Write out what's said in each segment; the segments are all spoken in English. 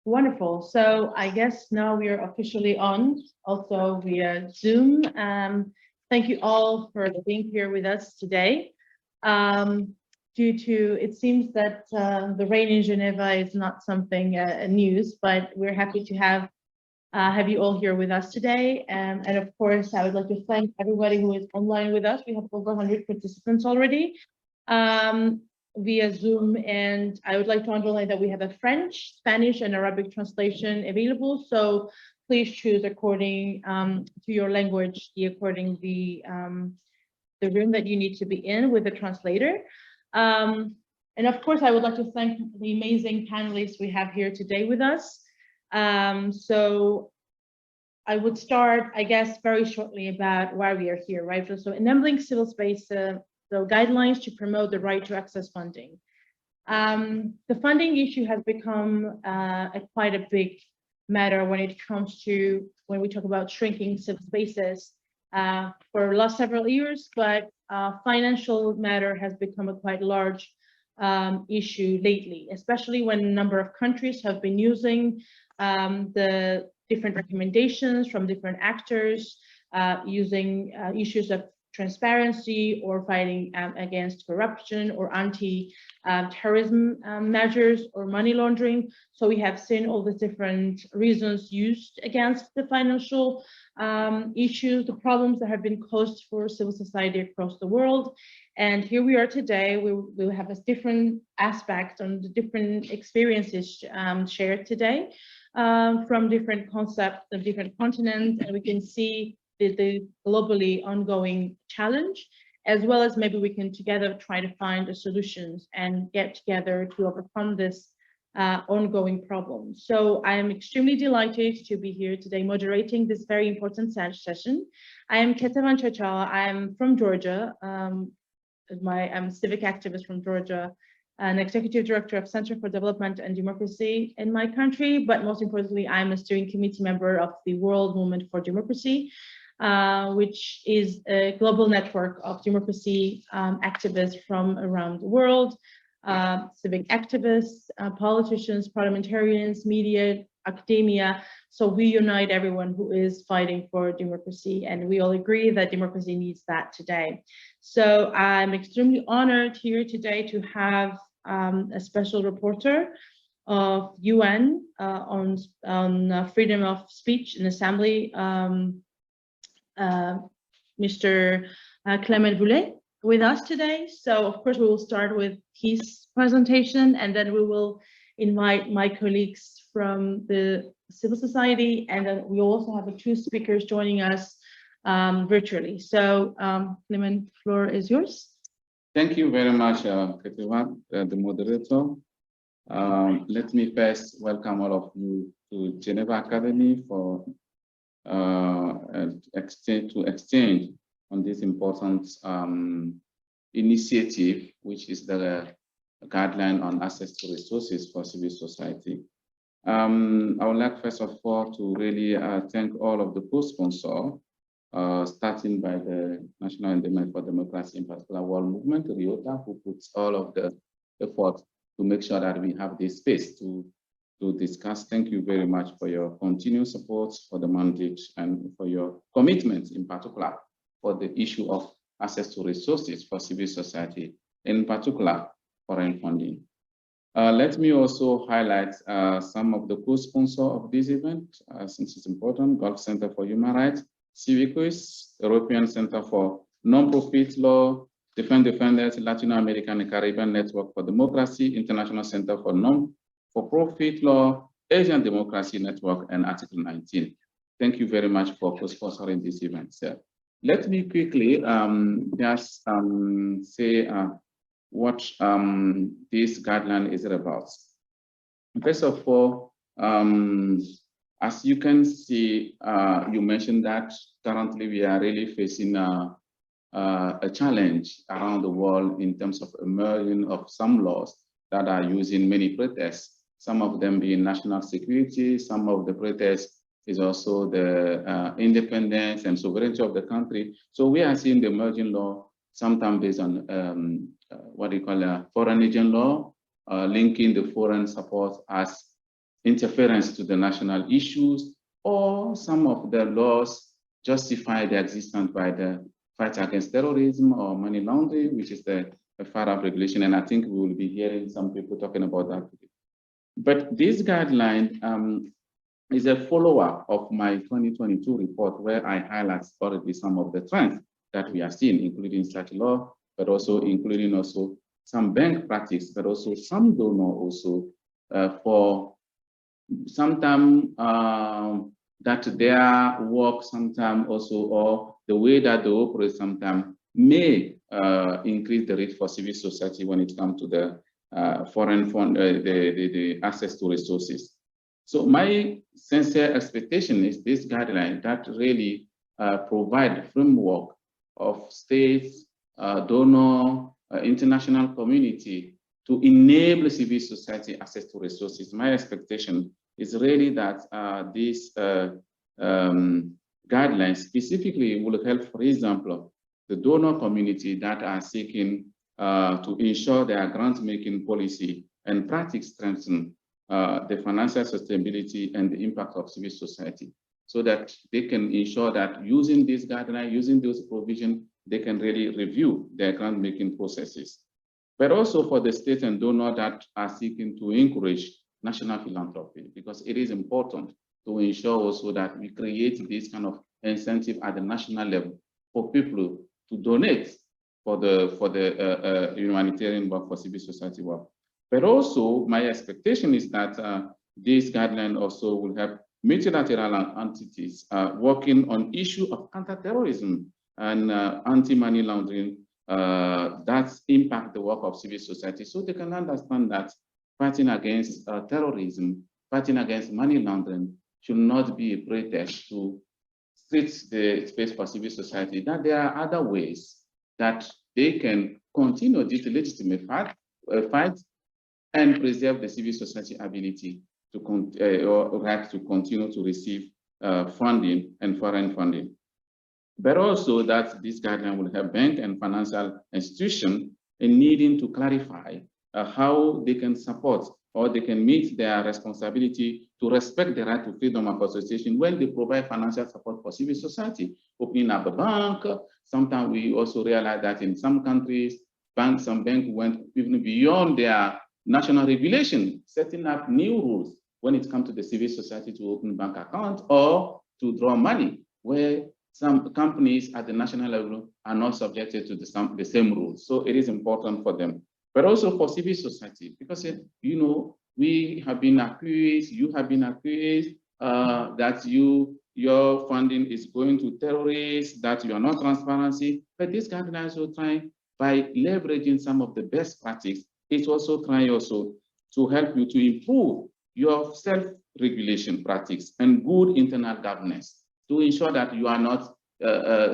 Wonderful. So I guess now we are officially on, also via Zoom. Thank you all for being here with us today. Due to, it seems that the rain in Geneva is not something news, but we're happy to have you all here with us today. And of course, I would like to thank everybody who is online with us. We have over 100 participants already via Zoom. And I would like to underline that we have a French, Spanish, and Arabic translation available. So please choose according to your language, according the room that you need to be in with the translator. And of course, I would like to thank the amazing panelists we have here today with us. So I would start, I guess, very shortly about why we are here, right? So enabling civil space, so guidelines to promote the right to access funding. The funding issue has become quite a big matter when it comes to, when we talk about shrinking civil spaces for the last several years, but financial matter has become a quite large issue lately, especially when a number of countries have been using the different recommendations from different actors, using issues of transparency or fighting against corruption or anti-terrorism measures or money laundering. So we have seen all the different reasons used against the financial issues, the problems that have been caused for civil society across the world. And here we are today. We will have a different aspect on the different experiences shared today from different concepts of different continents, and we can see the globally ongoing challenge, as well as maybe we can together try to find the solutions and get together to overcome this ongoing problem. So I am extremely delighted to be here today moderating this very important session. I am Ketevan Chacha. I am from Georgia. I'm a civic activist from Georgia, an executive director of Center for Development and Democracy in my country, but most importantly, I'm a steering committee member of the World Movement for Democracy, which is a global network of democracy activists from around the world, civic activists, politicians, parliamentarians, media, academia. So we unite everyone who is fighting for democracy, and we all agree that democracy needs that today. So I'm extremely honored here today to have a special rapporteur of UN on freedom of speech and assembly, Mr. Clement Voule, with us today. So of course we will start with his presentation, and then we will invite my colleagues from the civil society, and then we also have two speakers joining us virtually. So Clement, the floor is yours. Thank you very much, Ketevan, the moderator. Let me first welcome all of you to Geneva Academy for to exchange on this important initiative, which is the guideline on access to resources for civil society. I would like first of all to really thank all of the co-sponsors, starting by the National Endowment for Democracy, in particular World Movement, RIOTA, who puts all of the effort to make sure that we have this space to discuss. Thank you very much for your continued support, for the mandate, and for your commitment, in particular, for the issue of access to resources for civil society, in particular, foreign funding. Let me also highlight some of the co-sponsors of this event, since it's important: Gulf Center for Human Rights, CIVICUS, European Center for Non-Profit Law, DefendDefenders, Latin American and Caribbean Network for Democracy, International Center for Non-For-Profit Law, Asian Democracy Network, and Article 19. Thank you very much for co-sponsoring this event, sir. Let me quickly just say what this guideline is about. First of all, as you can see, you mentioned that currently we are really facing a challenge around the world in terms of emerging of some laws that are using many pretexts, some of them being national security, some of the pretexts is also the independence and sovereignty of the country. So we are seeing the emerging law, sometimes based on what you call a foreign agent law, linking the foreign support as interference to the national issues, or some of the laws justify their existence by the fight against terrorism or money laundering, which is the FATF regulation. And I think we will be hearing some people talking about that today. But this guideline is a follow-up of my 2022 report, where I highlight already some of the trends that we are seeing, including such law, but also including also some bank practice, but also some donor also for sometimes that their work sometimes also, or the way that they operate sometimes may increase the risk for civil society when it comes to the foreign fund, the access to resources. So my sincere expectation is this guideline that really provide framework of states, donor, international community to enable civil society access to resources. My expectation is really that this guidelines specifically will help, for example, the donor community that are seeking to ensure their grant-making policy and practice strengthen the financial sustainability and the impact of civil society, so that they can ensure that using this guideline, using those provisions, they can really review their grant-making processes. But also for the state and donor that are seeking to encourage national philanthropy, because it is important to ensure also that we create this kind of incentive at the national level for people to donate for the humanitarian work, for civil society work. But also my expectation is that this guideline also will help multilateral entities working on issue of counterterrorism and anti-money laundering that impact the work of civil society, so they can understand that fighting against terrorism, fighting against money laundering should not be a pretext to restrict the space for civil society, that there are other ways that they can continue this legitimate fight and preserve the civil society ability to or right to continue to receive funding and foreign funding. But also that this guideline will help bank and financial institutions in needing to clarify how they can support or they can meet their responsibility to respect the right to freedom of association when they provide financial support for civil society. Opening up a bank, sometimes we also realize that in some countries, some banks went even beyond their national regulation, setting up new rules when it comes to the civil society to open bank accounts or to draw money, where some companies at the national level are not subjected to the same rules. So it is important for them, but also for civil society, because you know, we have been accused, you have been accused that your funding is going to terrorists, that you are not transparency. But this guidelines will try, by leveraging some of the best practices, it's also trying also to help you to improve your self-regulation practice and good internal governance, to ensure that you are not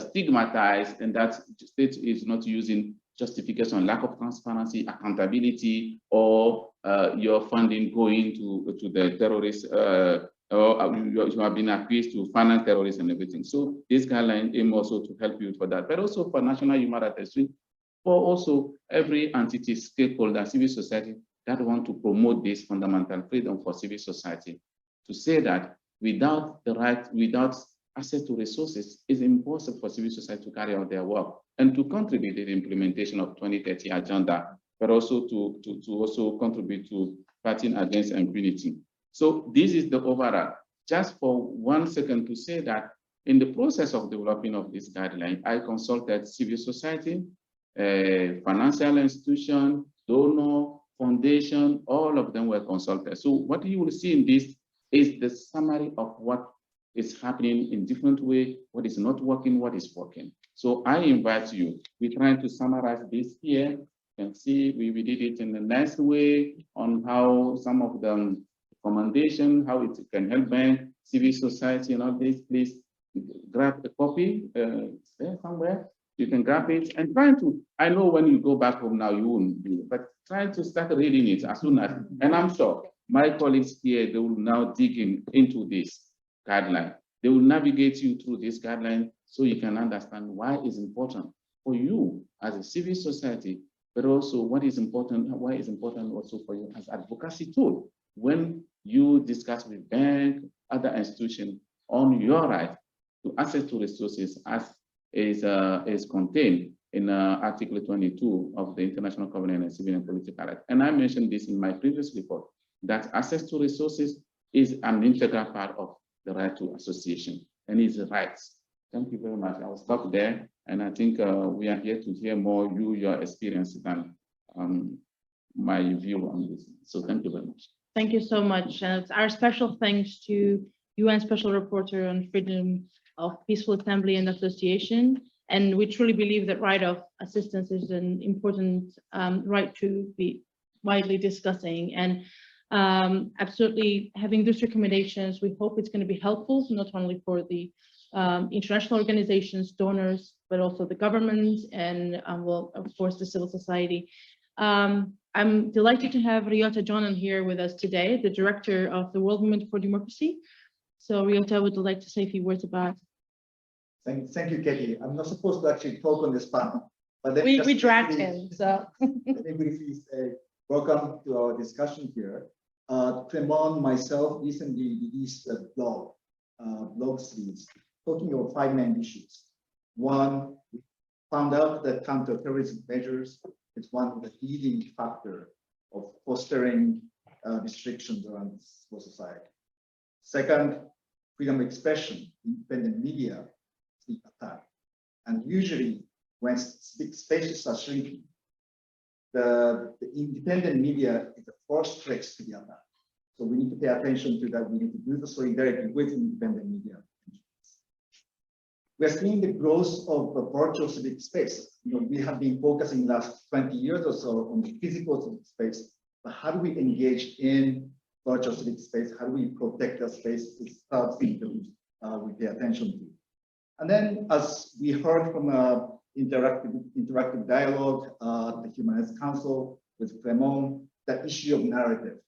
stigmatized and that the state is not using justification, lack of transparency, accountability, or your funding going to the terrorists, or you have been accused to finance terrorists and everything. So this guideline aim also to help you for that, but also for national human rights, for also every entity, stakeholder, civil society that want to promote this fundamental freedom for civil society, to say that without access to resources, it's impossible for civil society to carry out their work and to contribute to the implementation of 2030 agenda, but also to also contribute to fighting against impunity. So this is the overall. Just for 1 second to say that in the process of developing of this guideline, I consulted civil society, financial institution, donor, foundation, all of them were consulted. So what you will see in this is the summary of what is happening in different ways, what is not working, what is working. So I invite you, we're trying to summarize this here. You can see we did it in a nice way on how some of the recommendation, how it can help bank, civil society and all this. Please grab a copy there somewhere. You can grab it and try to, I know when you go back home now, you won't do it, but try to start reading it as soon as, and I'm sure my colleagues here, they will now dig into this guideline. They will navigate you through this guideline so you can understand why it's important for you as a civil society, but also what is important, why it's important also for you as advocacy tool when you discuss with bank, other institutions on your right to access to resources as is contained in Article 22 of the International Covenant on Civil and Political Rights. And I mentioned this in my previous report, that access to resources is an integral part of the right to association and is rights. Thank you very much. I will stop there. And I think we are here to hear more your experience than my view on this. So thank you very much. Thank you so much. Our special thanks to UN Special Rapporteur on Freedom of Peaceful Assembly and Association. And we truly believe that right of assistance is an important right to be widely discussing. And absolutely having these recommendations, we hope it's going to be helpful, not only for the international organizations, donors, but also the government and, well, of course, the civil society. I'm delighted to have Ryota Jonan here with us today, the director of the World Movement for Democracy. So Ryota, would like to say a few words about. Thank you, Katie. I'm not supposed to actually talk on this panel, but we dragged him. So let me briefly say welcome to our discussion here. Clement, myself, recently released a blog series talking about 5 main issues. One, we found out that counterterrorism measures is one of the leading factor of fostering restrictions around civil society. Second, freedom of expression, independent media is being attacked. And usually when spaces are shrinking, the independent media is the first threat to the attack. So we need to pay attention to that. We need to do the solidarity with independent media. We're seeing the growth of the virtual civic space. We have been focusing last 20 years or so on the physical civic space, but how do we engage in virtual civic space? How do we protect the space? It's something that we pay attention to. And then, as we heard from interactive dialogue, the Human Rights Council with Clement, the issue of narrative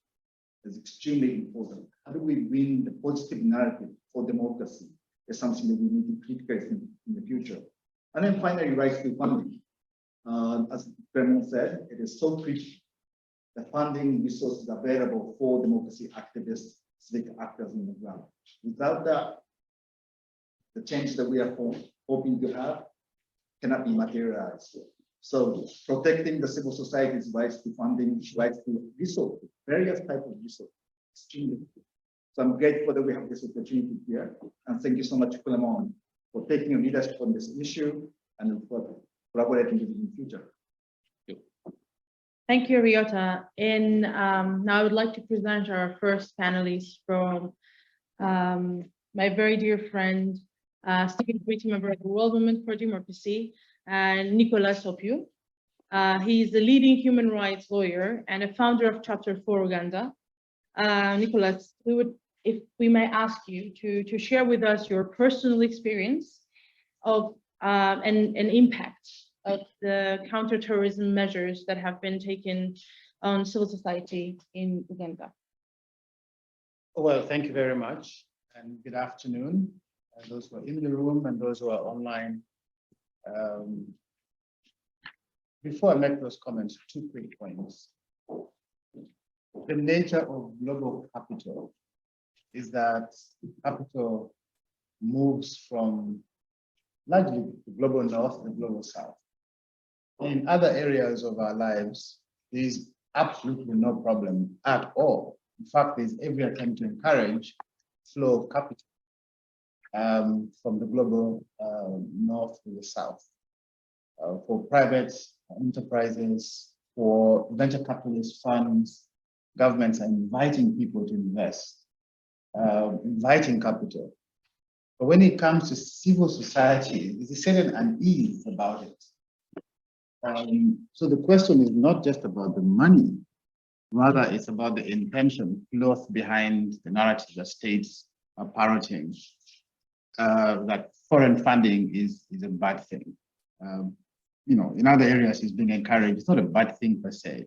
is extremely important. How do we win the positive narrative for democracy? Is something that we need to critically think in the future. And then finally, rights to funding. As Clement said, it is so critical. The funding resources available for democracy activists, civic actors on the ground. Without that, the change that we are hoping to have cannot be materialized. So protecting the civil society's rights to funding, rights to resources, various types of resources, extremely important. So I'm grateful that we have this opportunity here. And thank you so much, Clement, for taking a leadership on this issue and for collaborating with you in the future. Thank you, Ryota. And now I would like to present our first panelist from my very dear friend, Second Committee member of the World Movement for Democracy, Nicolas Opiu. He is the leading human rights lawyer and a founder of Chapter 4 Uganda. Nicolas, if we may ask you to share with us your personal experience of and impact of the counterterrorism measures that have been taken on civil society in Uganda. Well, thank you very much, and good afternoon, those who are in the room and those who are online. Before I make those comments, 2 quick points. The nature of global capital is that capital moves from largely the global north and global south. In other areas of our lives, there is absolutely no problem at all. In fact, there's every attempt to encourage flow of capital from the global north to the south. For private enterprises, for venture capitalist funds, governments are inviting people to invest, inviting capital. But when it comes to civil society, there's a certain unease about it. So the question is not just about the money, rather it's about the intention, cloth behind the narrative that states are parroting, that foreign funding is a bad thing. In other areas it's being encouraged. It's not a bad thing per se.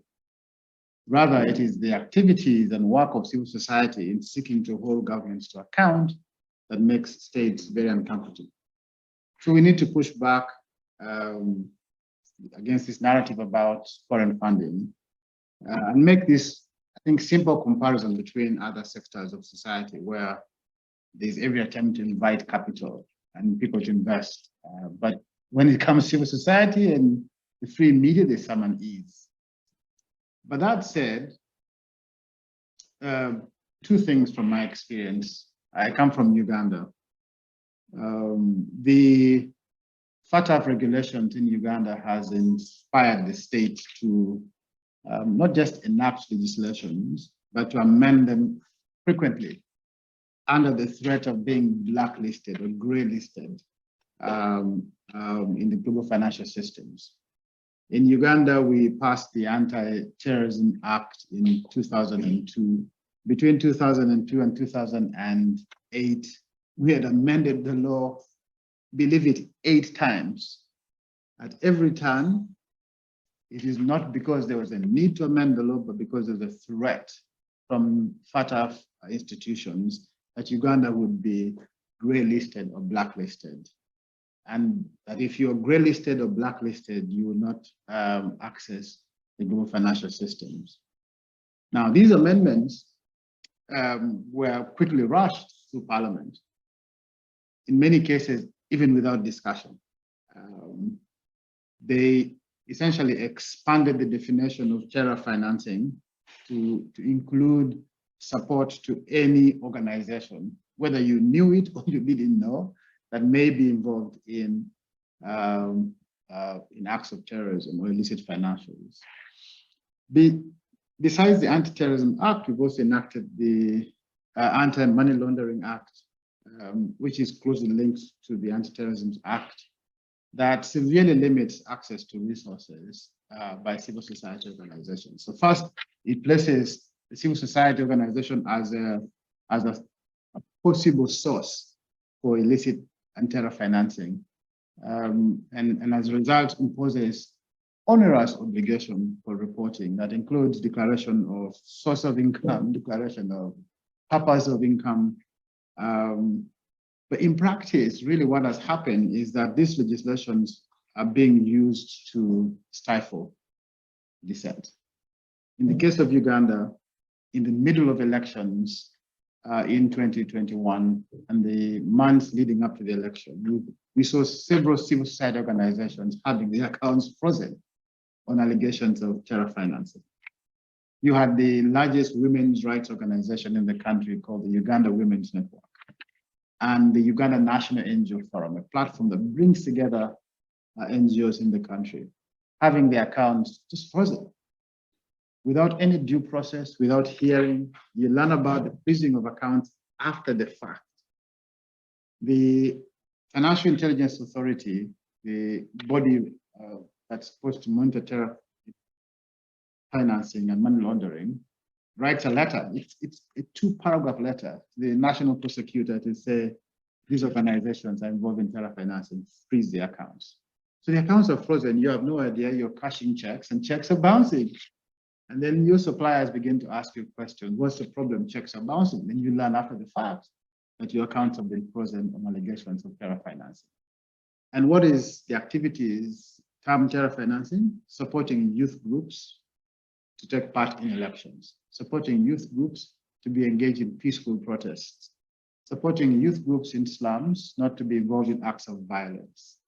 Rather, it is the activities and work of civil society in seeking to hold governments to account that makes states very uncomfortable. So we need to push back against this narrative about foreign funding and make this think, simple comparison between other sectors of society where there's every attempt to invite capital and people to invest. But when it comes to civil society and the free media, there's some unease. But that said, two things from my experience. I come from Uganda. The FATF regulations in Uganda has inspired the state to not just enact legislations, but to amend them frequently under the threat of being blacklisted or grey listed in the global financial systems. In Uganda, we passed the Anti-Terrorism Act in 2002. Between 2002 and 2008, we had amended the law, believe it, 8 times. At every time, it is not because there was a need to amend the law, but because of the threat from FATF institutions that Uganda would be grey listed or blacklisted. And that if you're grey listed or blacklisted, you will not access the global financial systems. Now, these amendments were quickly rushed through Parliament, in many cases, even without discussion. They essentially expanded the definition of terror financing to include support to any organization, whether you knew it or you didn't know, that may be involved in acts of terrorism or illicit financials. Besides the Anti-Terrorism Act, we've also enacted the Anti-Money Laundering Act, which is closely linked to the Anti-Terrorism Act, that severely limits access to resources by civil society organizations. So first, it places the civil society organization as a possible source for illicit and terror financing, and as a result imposes onerous obligation for reporting that includes declaration of source of income, declaration of purpose of income. But in practice, really what has happened is that these legislations are being used to stifle dissent. In the case of Uganda, in the middle of elections in 2021 and the months leading up to the election, we saw several civil society organizations having their accounts frozen on allegations of terror financing. You had the largest women's rights organization in the country called the Uganda Women's Network, and the Uganda National NGO Forum, a platform that brings together NGOs in the country, having their accounts just frozen. Without any due process, without hearing, you learn about the freezing of accounts after the fact. The Financial Intelligence Authority, the body that's supposed to monitor terror financing and money laundering, writes a letter. It's a 2-paragraph letter to the national prosecutor to say these organizations are involved in terror financing, freeze their accounts. So the accounts are frozen. You have no idea. You're cashing checks and checks are bouncing. And then your suppliers begin to ask you questions. What's the problem? Checks are bouncing. Then you learn after the fact that your accounts have been frozen on allegations of terror financing. And what is the activities termed terror financing? Supporting youth groups to take part in elections, supporting youth groups to be engaged in peaceful protests, supporting youth groups in slums not to be involved in acts of violence.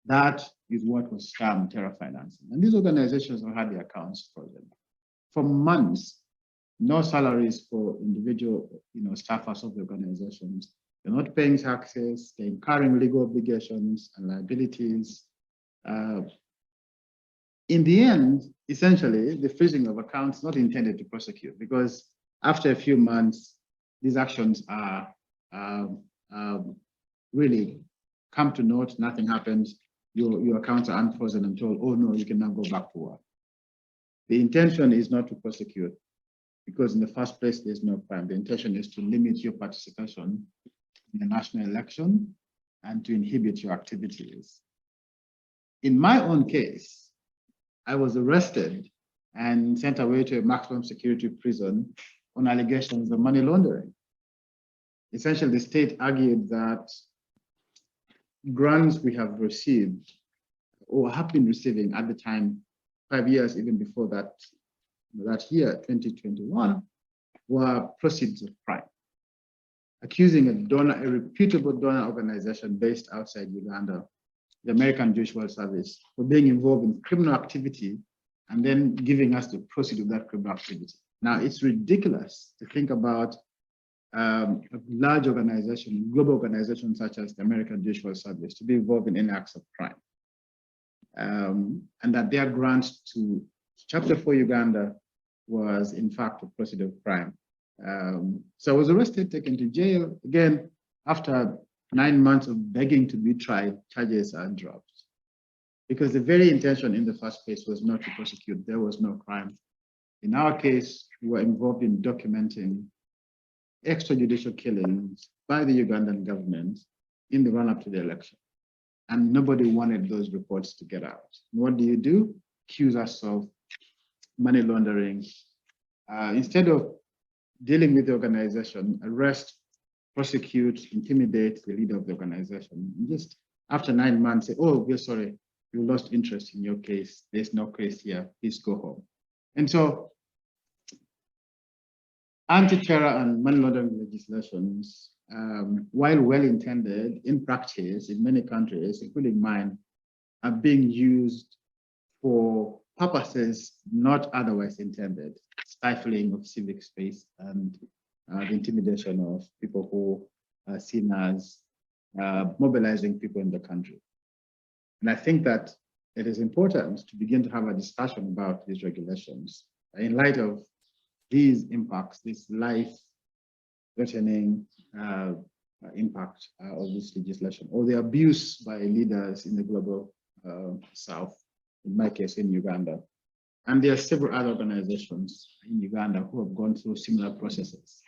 That is what was termed terror financing. And these organizations have had their accounts frozen. For months, no salaries for individual staffers of the organizations. They're not paying taxes, they're incurring legal obligations and liabilities. In the end, essentially, the freezing of accounts is not intended to prosecute, because after a few months, these actions are really come to naught, nothing happens, your accounts are unfrozen and told, oh no, you can now go back to work. The intention is not to prosecute, because in the first place, there's no crime. The intention is to limit your participation in the national election and to inhibit your activities. In my own case, I was arrested and sent away to a maximum security prison on allegations of money laundering. Essentially, the state argued that grants we have received or have been receiving at the time, 5 years even before that that year, 2021, were proceeds of crime, accusing a reputable donor organization based outside Uganda, the American Jewish World Service, for being involved in criminal activity and then giving us the proceeds of that criminal activity. Now, it's ridiculous to think about a large organization, global organization such as the American Jewish World Service to be involved in any acts of crime. And that their grant to Chapter 4 Uganda was in fact a proceed of crime. So I was arrested, taken to jail. Again, after 9 months of begging to be tried, charges are dropped. Because the very intention in the first place was not to prosecute. There was no crime. In our case, we were involved in documenting extrajudicial killings by the Ugandan government in the run-up to the election. And nobody wanted those reports to get out. What do? Accuse us of money laundering. Instead of dealing with the organization, arrest, prosecute, intimidate the leader of the organization. And just after 9 months, say, oh, we're sorry, you lost interest in your case. There's no case here, please go home. And so anti-terror and money laundering legislations, while well-intended, in practice, in many countries, including mine, are being used for purposes not otherwise intended, stifling of civic space and the intimidation of people who are seen as mobilizing people in the country. And I think that it is important to begin to have a discussion about these regulations in light of these impacts, this life-threatening impact of this legislation, or the abuse by leaders in the global South, in my case in Uganda. And there are several other organizations in Uganda who have gone through similar processes.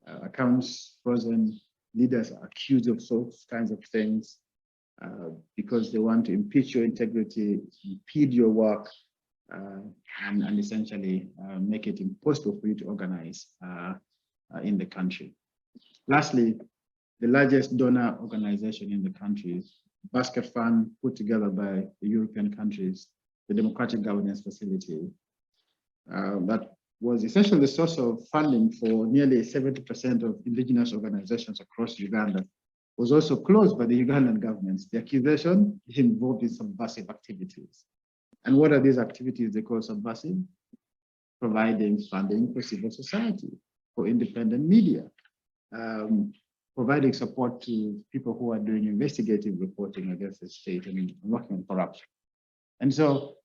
Accounts frozen, leaders are accused of those kinds of things because they want to impeach your integrity, impede your work, and essentially make it impossible for you to organize in the country. Lastly, the largest donor organization in the country, basket fund put together by the European countries, the Democratic Governance Facility, that was essentially the source of funding for nearly 70% of indigenous organizations across Uganda, was also closed by the Ugandan government. The accusation is involved in subversive activities. And what are these activities they call subversive? Providing funding for civil society, for independent media, providing support to people who are doing investigative reporting against the state and working on corruption. And so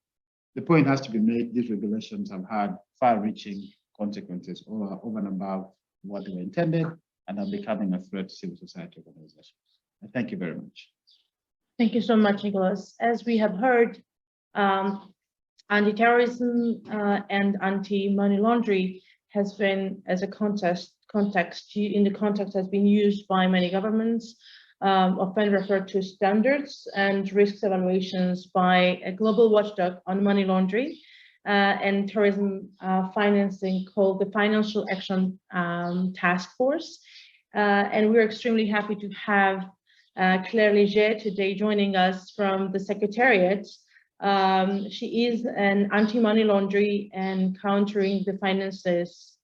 the point has to be made, these regulations have had far-reaching consequences over and above what they were intended and are becoming a threat to civil society organizations. Thank you very much. Thank you so much, Nicholas. As we have heard, anti-terrorism and anti-money laundering has been, as a context has been used by many governments, often referred to standards and risks evaluations by a global watchdog on money laundering and terrorism financing called the Financial Action Task Force. And we're extremely happy to have Claire Leger today joining us from the Secretariat. She is an anti-money laundering and countering the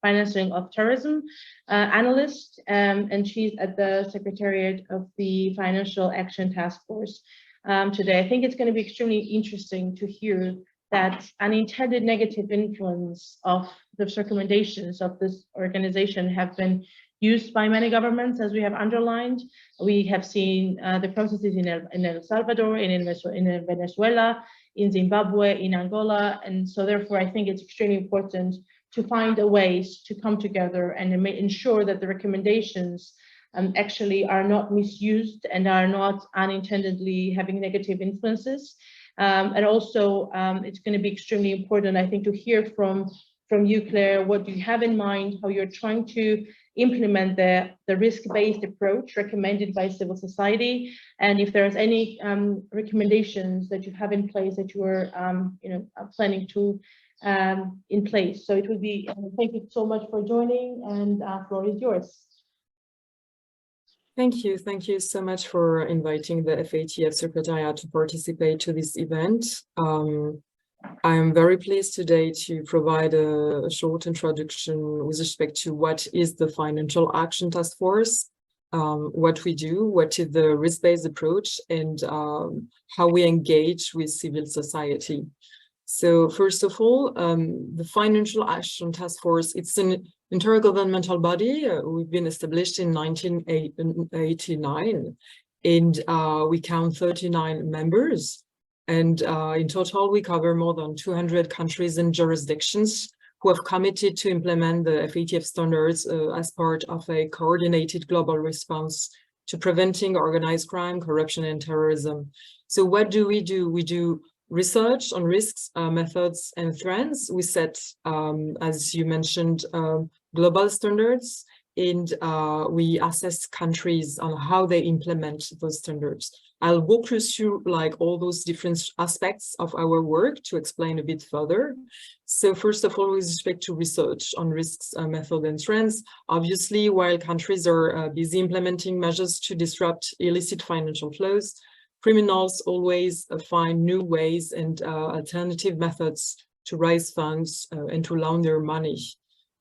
financing of terrorism analyst, and she's at the Secretariat of the Financial Action Task Force today. I think it's going to be extremely interesting to hear that unintended negative influence of the recommendations of this organization have been used by many governments, as we have underlined. We have seen the processes in El Salvador, in Venezuela, in Zimbabwe, in Angola, and so therefore I think it's extremely important to find ways to come together and ensure that the recommendations actually are not misused and are not unintendedly having negative influences. And also, it's going to be extremely important, I think, to hear from you, Claire, what you have in mind, how you're trying to implement the risk-based approach recommended by civil society, and if there's any recommendations that you have in place that you are planning to in place. So it would be, thank you so much for joining, and floor is yours. Thank you so much for inviting the FATF Secretariat to participate to this event. I am very pleased today to provide a short introduction with respect to what is the Financial Action Task Force, what we do, what is the risk-based approach, and how we engage with civil society. So first of all, the Financial Action Task Force, it's an intergovernmental body. We've been established in 1989, and we count 39 members. And in total, we cover more than 200 countries and jurisdictions who have committed to implement the FATF standards as part of a coordinated global response to preventing organized crime, corruption, and terrorism. So what do? We do research on risks, methods, and trends. We set, as you mentioned, global standards, and we assess countries on how they implement those standards. I'll walk you through like all those different aspects of our work to explain a bit further. So first of all, with respect to research on risks, method, and trends, obviously, while countries are busy implementing measures to disrupt illicit financial flows, criminals always find new ways and alternative methods to raise funds and to launder money.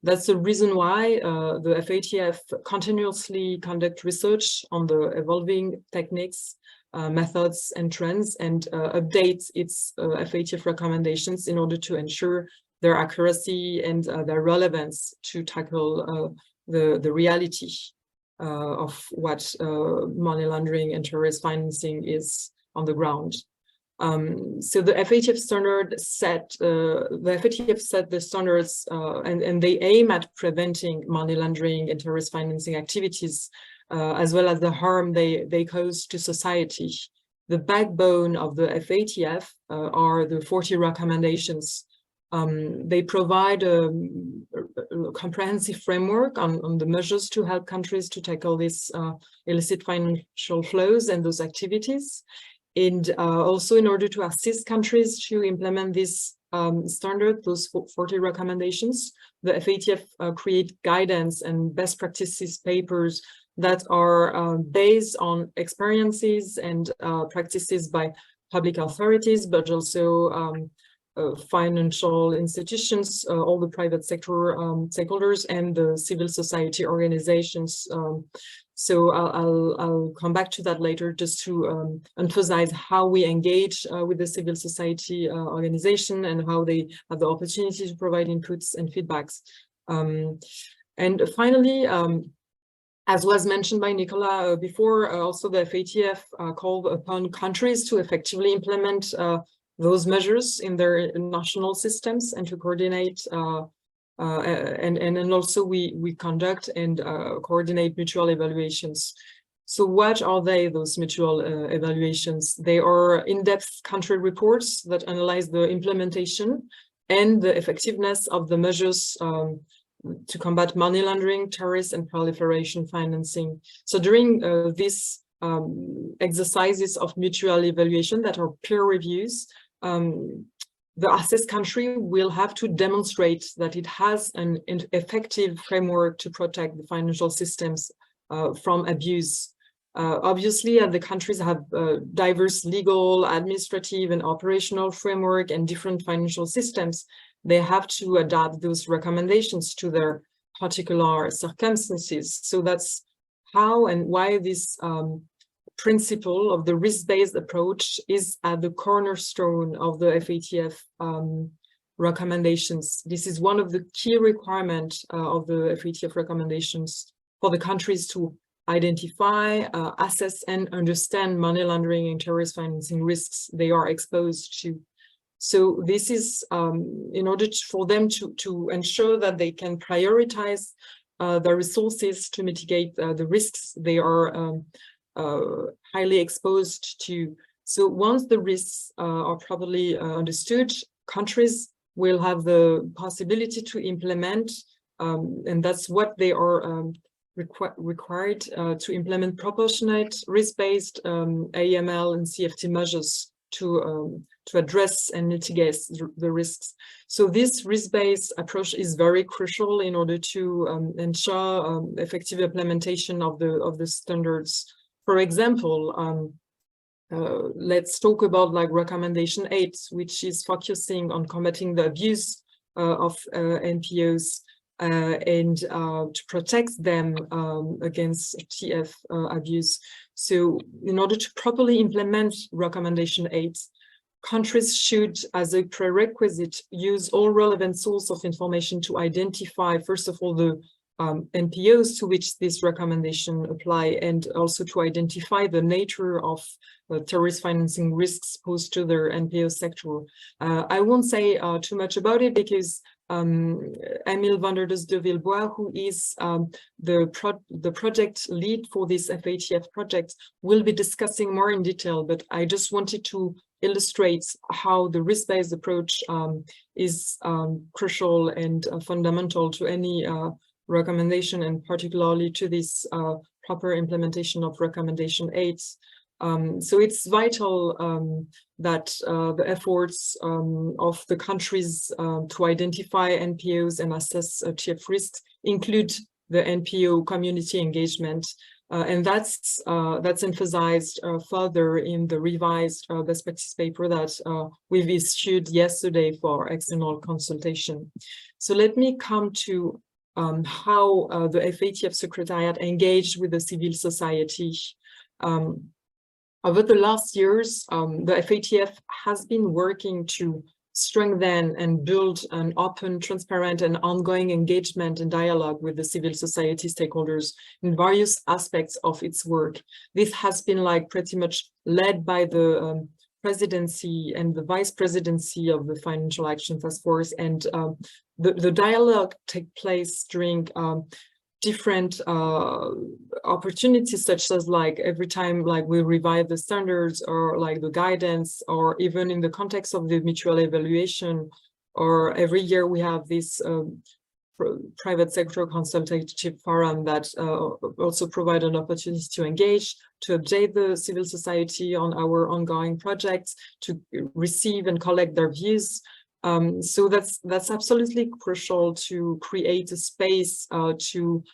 That's the reason why the FATF continuously conduct research on the evolving techniques, methods, and trends, and updates its FATF recommendations in order to ensure their accuracy and their relevance to tackle the reality of what money laundering and terrorist financing is on the ground. So the FATF standard set the standards and they aim at preventing money laundering and terrorist financing activities as well as the harm they cause to society. The backbone of the FATF are the 40 recommendations. They provide a comprehensive framework on the measures to help countries to tackle this illicit financial flows and those activities. And also in order to assist countries to implement this standard, those 40 recommendations, the FATF create guidance and best practices papers that are based on experiences and practices by public authorities, but also financial institutions, all the private sector stakeholders, and the civil society organizations. So I'll come back to that later, just to emphasize how we engage with the civil society organization and how they have the opportunity to provide inputs and feedbacks. And finally, as was mentioned by Nicola before, also the FATF called upon countries to effectively implement those measures in their national systems and to coordinate and also we conduct and coordinate mutual evaluations. So what are those mutual evaluations? They are in-depth country reports that analyze the implementation and the effectiveness of the measures to combat money laundering, terrorist, and proliferation financing. So during these exercises of mutual evaluation that are peer reviews, the assessed country will have to demonstrate that it has an effective framework to protect the financial systems from abuse. Obviously, the countries have diverse legal, administrative, and operational framework and different financial systems. They have to adapt those recommendations to their particular circumstances. So that's how and why this principle of the risk-based approach is at the cornerstone of the FATF recommendations. This is one of the key requirements of the FATF recommendations for the countries to identify, assess, and understand money laundering and terrorist financing risks they are exposed to. So this is in order for them to ensure that they can prioritize their resources to mitigate the risks they are highly exposed to. So once the risks are properly understood, countries will have the possibility to implement, and that's what they are required to implement proportionate, risk-based AML and CFT measures to address and mitigate the risks. So this risk-based approach is very crucial in order to ensure effective implementation of the standards. For example, let's talk about like recommendation 8, which is focusing on combating the abuse of NPOs and to protect them against TF abuse. So in order to properly implement recommendation 8, countries should, as a prerequisite, use all relevant sources of information to identify, first of all, the NPOs to which this recommendation apply, and also to identify the nature of terrorist financing risks posed to their NPO sector. I won't say too much about it because Emile van der Dus de Villebois, who is the project lead for this FATF project, will be discussing more in detail, but I just wanted to illustrate how the risk-based approach is crucial and fundamental to any recommendation, and particularly to this proper implementation of recommendation 8. So it's vital that the efforts of the countries to identify NPOs and assess TF risks include the NPO community engagement, and that's emphasized further in the revised best practice paper that we've issued yesterday for external consultation. So let me come to how the FATF Secretariat engaged with the civil society. Over the last years, the FATF has been working to strengthen and build an open, transparent, and ongoing engagement and dialogue with the civil society stakeholders in various aspects of its work. This has been like pretty much led by the presidency and the vice presidency of the Financial Action Task Force, and the dialogue take place during different opportunities, such as like every time like we revise the standards or like the guidance, or even in the context of the mutual evaluation, or every year we have this private sector consultative forum that also provide an opportunity to engage, to update the civil society on our ongoing projects, to receive and collect their views. So that's absolutely crucial to create a space to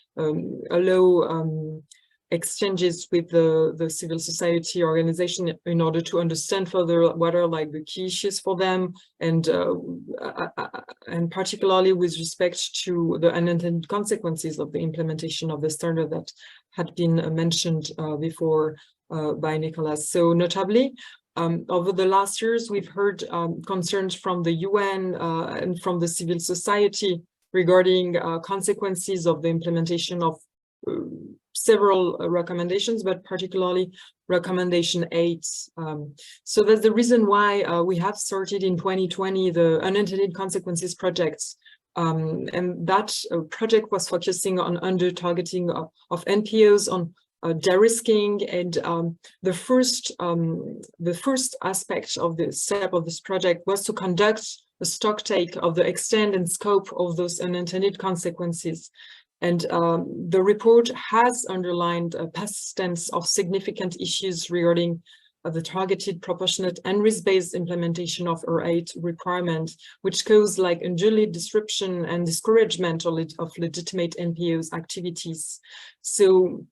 allow exchanges with the civil society organization in order to understand further what are like the key issues for them, and particularly with respect to the unintended consequences of the implementation of the standard that had been mentioned before by Nicolas. So notably, over the last years, we've heard concerns from the UN and from the civil society regarding consequences of the implementation of several recommendations, but particularly recommendation 8. So that's the reason why we have started in 2020 the Unintended Consequences project. And that project was focusing on under-targeting of NPOs, on de-risking, and the first aspect of the step of this project was to conduct a stocktake of the extent and scope of those unintended consequences. And the report has underlined a persistence of significant issues regarding the targeted, proportionate, and risk-based implementation of R8 requirement, which cause like unduly disruption and discouragement of legitimate NPOs activities. So,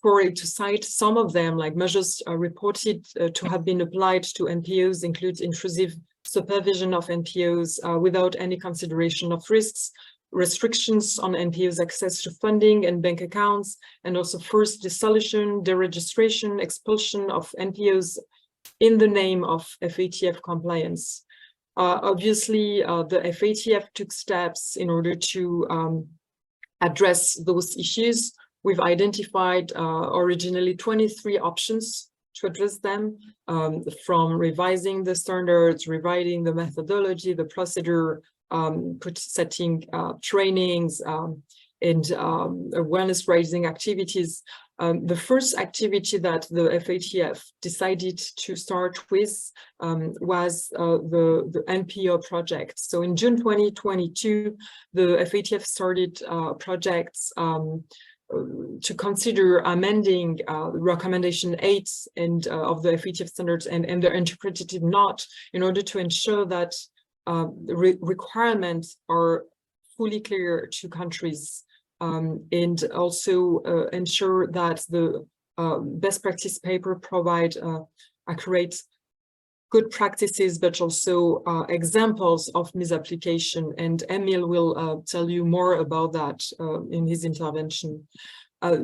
to cite some of them, like measures reported to have been applied to NPOs include intrusive supervision of NPOs without any consideration of risks, restrictions on NPOs' access to funding and bank accounts, and also forced dissolution, deregistration, expulsion of NPOs in the name of FATF compliance. Obviously, the FATF took steps in order to address those issues. We've identified originally 23 options to address them, from revising the standards, revising the methodology, the procedure, setting trainings, and awareness raising activities. The first activity that the FATF decided to start with was the NPO project. So in June 2022, the FATF started projects to consider amending recommendation 8 and of the FATF standards and their interpretative note in order to ensure that requirements are fully clear to countries, and also ensure that the best practice paper provide accurate good practices, but also examples of misapplication. And Emil will tell you more about that in his intervention.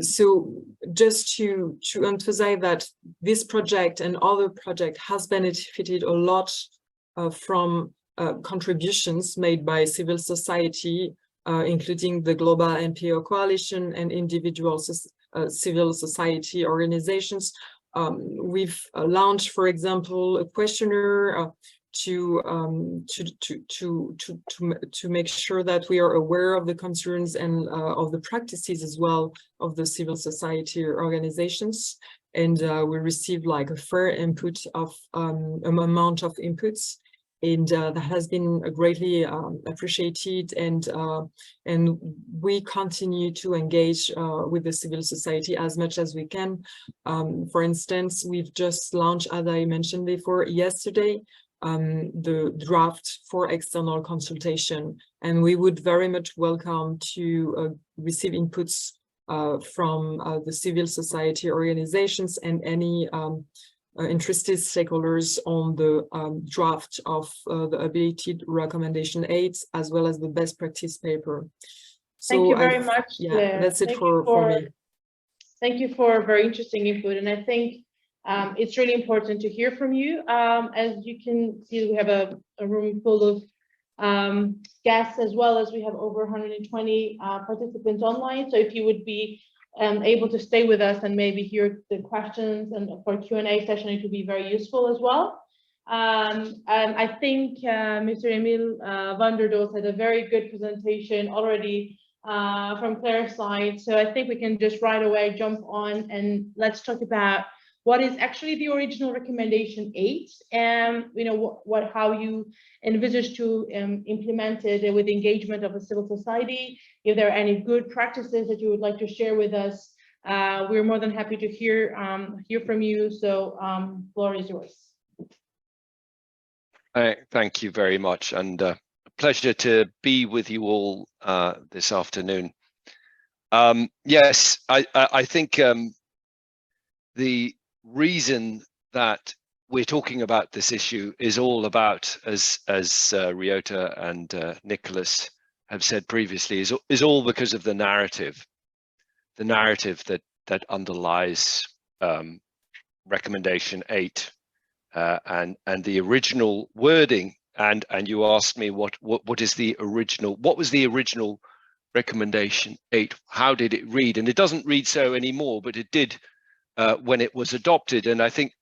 So just to emphasize that this project and other project has benefited a lot from contributions made by civil society, including the Global NPO Coalition and individual civil society organizations. We've launched, for example, a questionnaire to make sure that we are aware of the concerns and of the practices as well of the civil society organizations. And we received like a fair input of an amount of inputs. And that has been greatly appreciated, and we continue to engage with the civil society as much as we can. For instance, we've just launched, as I mentioned before, yesterday, the draft for external consultation, and we would very much welcome to receive inputs from the civil society organizations and any interested stakeholders on the draft of the updated recommendation 8, as well as the best practice paper. So thank you very much. Yeah, Claire. that's it for me. Thank you for very interesting input. And I think it's really important to hear from you. As you can see, we have a room full of guests, as well as we have over 120 participants online. So if you would be able to stay with us and maybe hear the questions, and for Q&A session, it would be very useful as well. I think Mr. Emil van der Doos had a very good presentation already from Claire's side. So I think we can just right away jump on and let's talk about what is actually the original recommendation 8, and how you envisage to implement it with engagement of a civil society. If there are any good practices that you would like to share with us, we're more than happy to hear from you. So floor is yours. Thank you very much, and a pleasure to be with you all this afternoon. Yes, I think the reason that we're talking about this issue is all about, as Ryota and Nicholas have said previously, is all because of the narrative that underlies recommendation 8 and the original wording. And you asked me what was the original recommendation 8? How did it read? And it doesn't read so anymore, but it did when it was adopted. And I think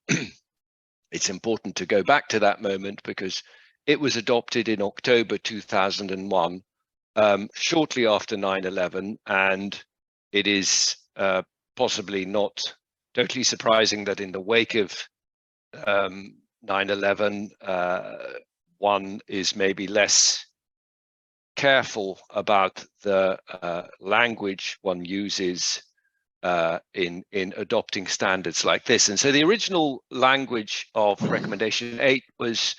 it's important to go back to that moment, because it was adopted in October 2001, shortly after 9/11, and it is possibly not totally surprising that in the wake of 9/11, one is maybe less careful about the language one uses in adopting standards like this. And so the original language of recommendation 8 was: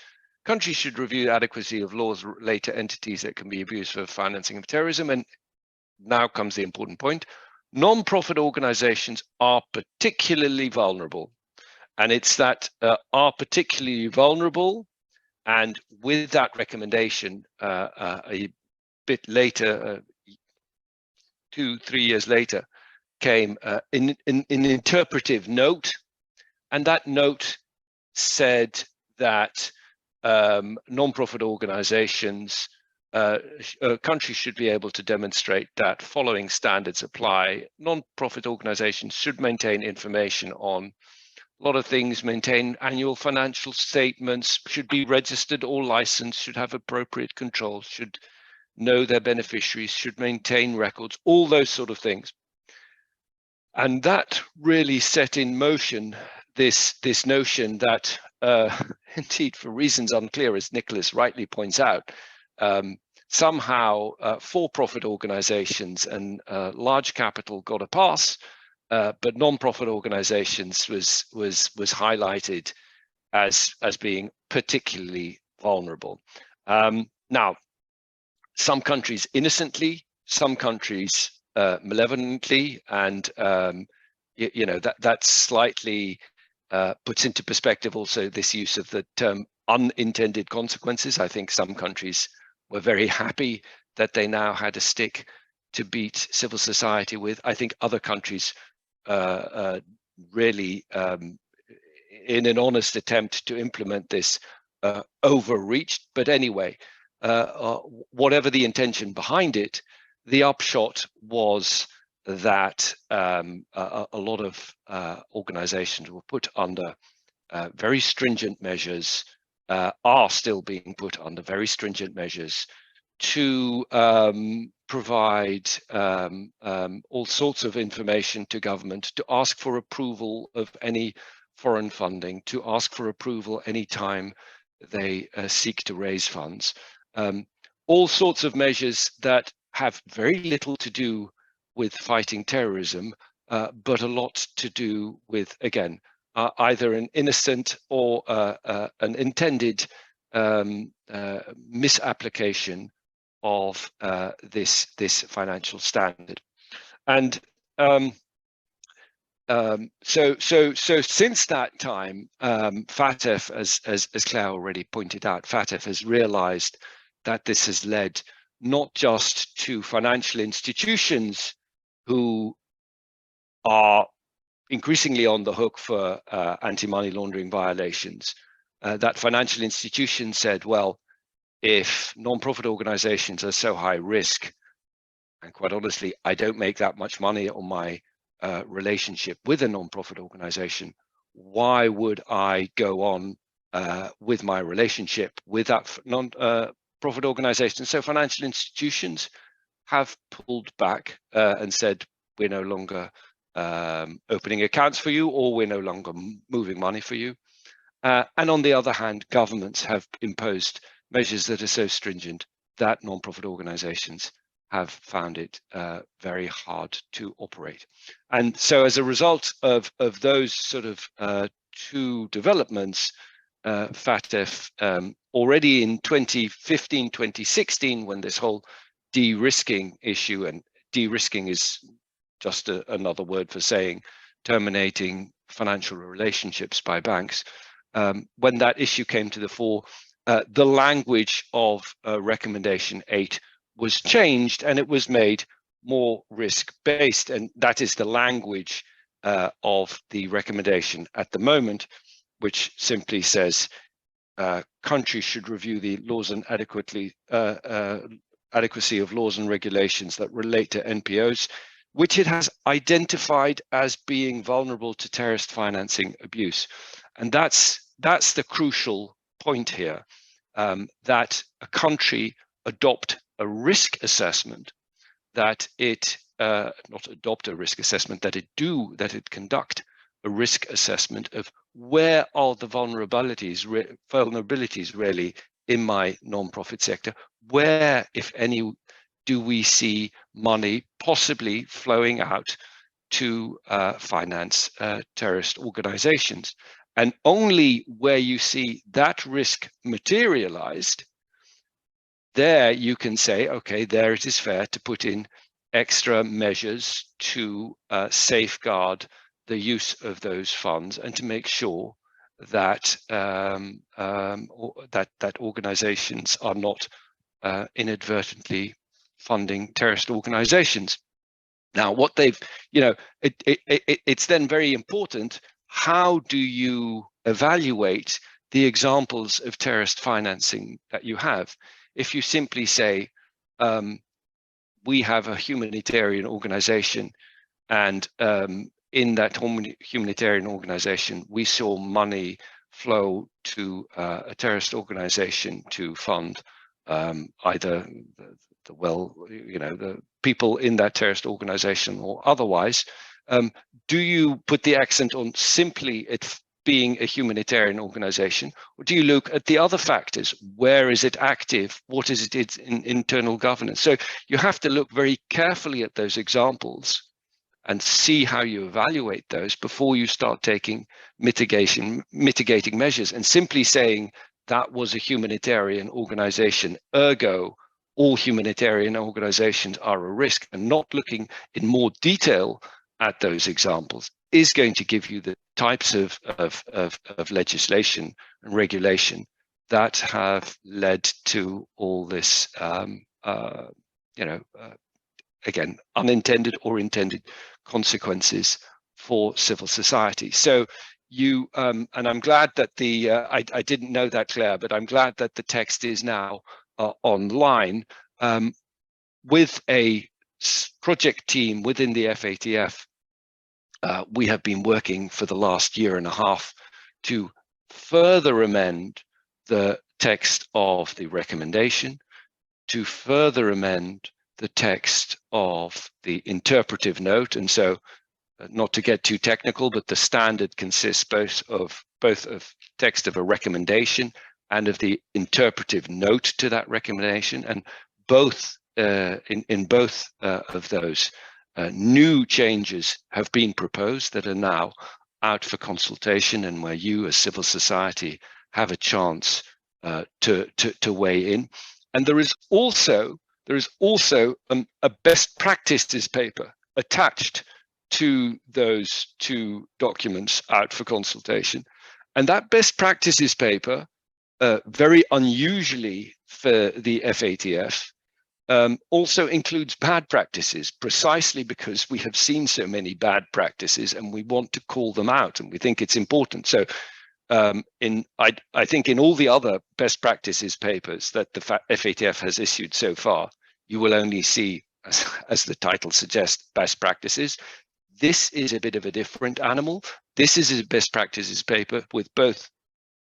countries should review the adequacy of laws related to entities that can be abused for financing of terrorism. And now comes the important point: non-profit organizations are particularly vulnerable. And it's that are particularly vulnerable, and with that recommendation a bit later, 2-3 years later, came an interpretive note, and that note said that non-profit organizations, countries should be able to demonstrate that following standards apply. Non-profit organizations should maintain information on a lot of things, maintain annual financial statements, should be registered or licensed, should have appropriate controls, should know their beneficiaries, should maintain records, all those sort of things. And that really set in motion this notion that, indeed, for reasons unclear, as Nicholas rightly points out, somehow for-profit organizations and large capital got a pass, but non-profit organizations was highlighted as being particularly vulnerable. Now, some countries innocently, some countries malevolently, and that's slightly puts into perspective also this use of the term unintended consequences. I think some countries were very happy that they now had a stick to beat civil society with. I think other countries really, in an honest attempt to implement this, overreached. But anyway, whatever the intention behind it, the upshot was that a lot of organizations were put under very stringent measures, are still being put under very stringent measures to provide all sorts of information to government, to ask for approval of any foreign funding, to ask for approval anytime they seek to raise funds. All sorts of measures that have very little to do with fighting terrorism, but a lot to do with, again, either an innocent or an intended misapplication of this financial standard. And so since that time, FATF, as Claire already pointed out, FATF has realized that this has led not just to financial institutions who are increasingly on the hook for anti-money laundering violations, that financial institutions said, well, if non-profit organizations are so high risk, and quite honestly, I don't make that much money on my relationship with a non-profit organization, why would I go on with my relationship with that non-profit organization? So financial institutions have pulled back and said, we're no longer opening accounts for you, or we're no longer moving money for you. And on the other hand, governments have imposed measures that are so stringent that non-profit organizations have found it very hard to operate. And so as a result of those sort of two developments, FATF already in 2015, 2016, when this whole de-risking issue, and de-risking is just another word for saying terminating financial relationships by banks, when that issue came to the fore, the language of recommendation 8 was changed, and it was made more risk-based, and that is the language of the recommendation at the moment, which simply says countries should review the laws and adequacy of laws and regulations that relate to NPOs, which it has identified as being vulnerable to terrorist financing abuse. And that's the crucial point here, that a country adopt a risk assessment, that it not adopt a risk assessment, that it conduct a risk assessment of where are the vulnerabilities really in my non-profit sector, where, if any, do we see money possibly flowing out to finance terrorist organizations. And only where you see that risk materialized, there you can say, okay, there it is fair to put in extra measures to safeguard the use of those funds and to make sure that that organizations are not inadvertently funding terrorist organizations. Now, what they've, it's then very important, how do you evaluate the examples of terrorist financing that you have? If you simply say, we have a humanitarian organization, and in that humanitarian organization, we saw money flow to a terrorist organization to fund either the people in that terrorist organization or otherwise, do you put the accent on simply it being a humanitarian organization, or do you look at the other factors? Where is it active? What is its internal governance? So you have to look very carefully at those examples and see how you evaluate those before you start taking mitigating measures. And simply saying that was a humanitarian organization, ergo all humanitarian organizations are a risk, and not looking in more detail at those examples is going to give you the types of legislation and regulation that have led to all this, again, unintended or intended consequences for civil society. So you, and I'm glad that I didn't know that, Claire, but I'm glad that the text is now online. With a project team within the FATF, we have been working for the last year and a half to further amend the text of the recommendation, to further amend the text of the interpretive note. And so, not to get too technical, but the standard consists both of text of a recommendation and of the interpretive note to that recommendation. And both in both of those, new changes have been proposed that are now out for consultation, and where you as civil society have a chance to weigh in. And there is also a best practices paper attached to those two documents out for consultation. And that best practices paper, very unusually for the FATF, also includes bad practices, precisely because we have seen so many bad practices and we want to call them out, and we think it's important. So I think in all the other best practices papers that the FATF has issued so far, you will only see, as the title suggests, best practices. This is a bit of a different animal. This is a best practices paper with both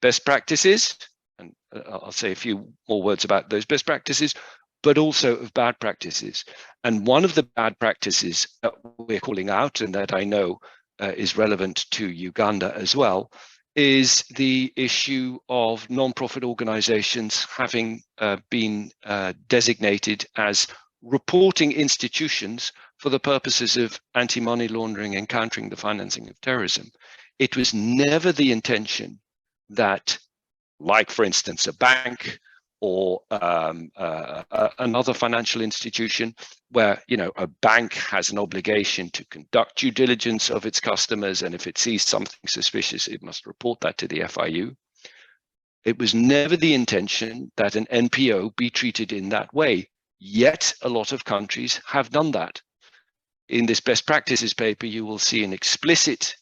best practices, and I'll say a few more words about those best practices, but also of bad practices. And one of the bad practices that we're calling out, and that I know is relevant to Uganda as well, is the issue of non-profit organizations having been designated as reporting institutions for the purposes of anti-money laundering and countering the financing of terrorism. It was never the intention that, like for instance, a bank or another financial institution, where a bank has an obligation to conduct due diligence of its customers, and if it sees something suspicious, it must report that to the FIU. It was never the intention that an NPO be treated in that way, yet a lot of countries have done that. In this best practices paper, you will see an explicit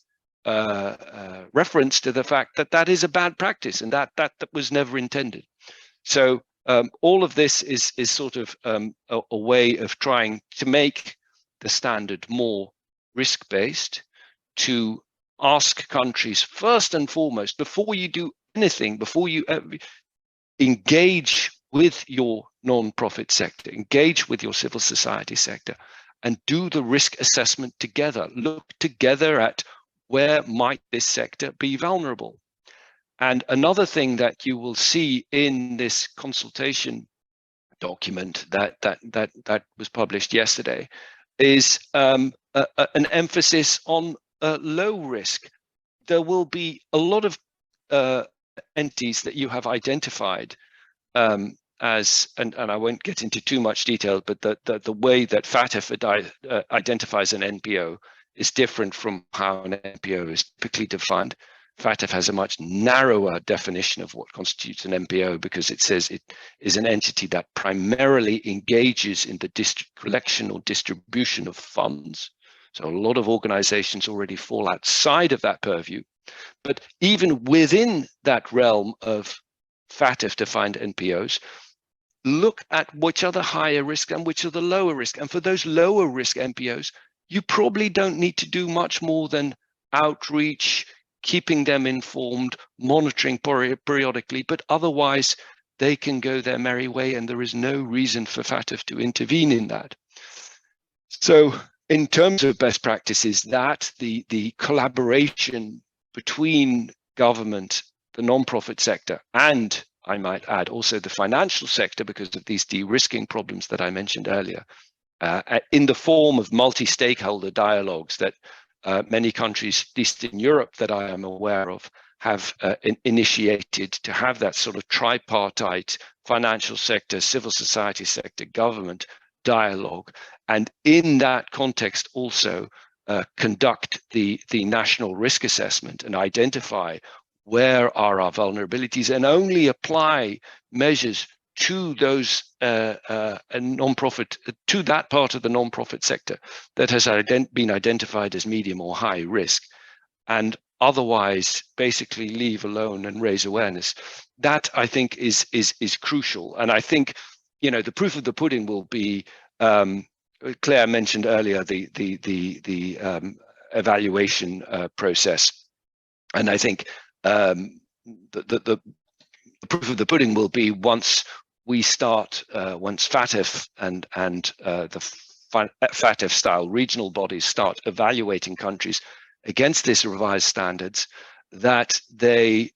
reference to the fact that that is a bad practice, and that was never intended. So all of this is sort of a way of trying to make the standard more risk-based, to ask countries first and foremost, before you do anything, before you engage with your non-profit sector, engage with your civil society sector, and do the risk assessment together. Look together at where might this sector be vulnerable. And another thing that you will see in this consultation document that was published yesterday is an emphasis on low risk. There will be a lot of entities that you have identified as, and I won't get into too much detail, but the way that FATF identifies an NPO is different from how an NPO is typically defined. FATF has a much narrower definition of what constitutes an NPO, because it says it is an entity that primarily engages in the collection or distribution of funds. So a lot of organizations already fall outside of that purview. But even within that realm of FATF-defined NPOs, look at which are the higher risk and which are the lower risk. And for those lower risk NPOs, you probably don't need to do much more than outreach, keeping them informed, monitoring periodically, but otherwise they can go their merry way, and there is no reason for FATF to intervene in that. So in terms of best practices, that the collaboration between government, the non-profit sector, and I might add also the financial sector, because of these de-risking problems that I mentioned earlier, in the form of multi-stakeholder dialogues that many countries, at least in Europe that I am aware of, have initiated to have that sort of tripartite financial sector, civil society sector, government dialogue. And in that context also conduct the national risk assessment and identify where are our vulnerabilities, and only apply measures to those non-profit, to that part of the non-profit sector that has been identified as medium or high risk, and otherwise basically leave alone and raise awareness. That, I think, is crucial. And I think, you know, the proof of the pudding will be, Claire mentioned earlier the evaluation process, and I think the proof of the pudding will be once we start, once FATF and the FATF style regional bodies start evaluating countries against this revised standards, that they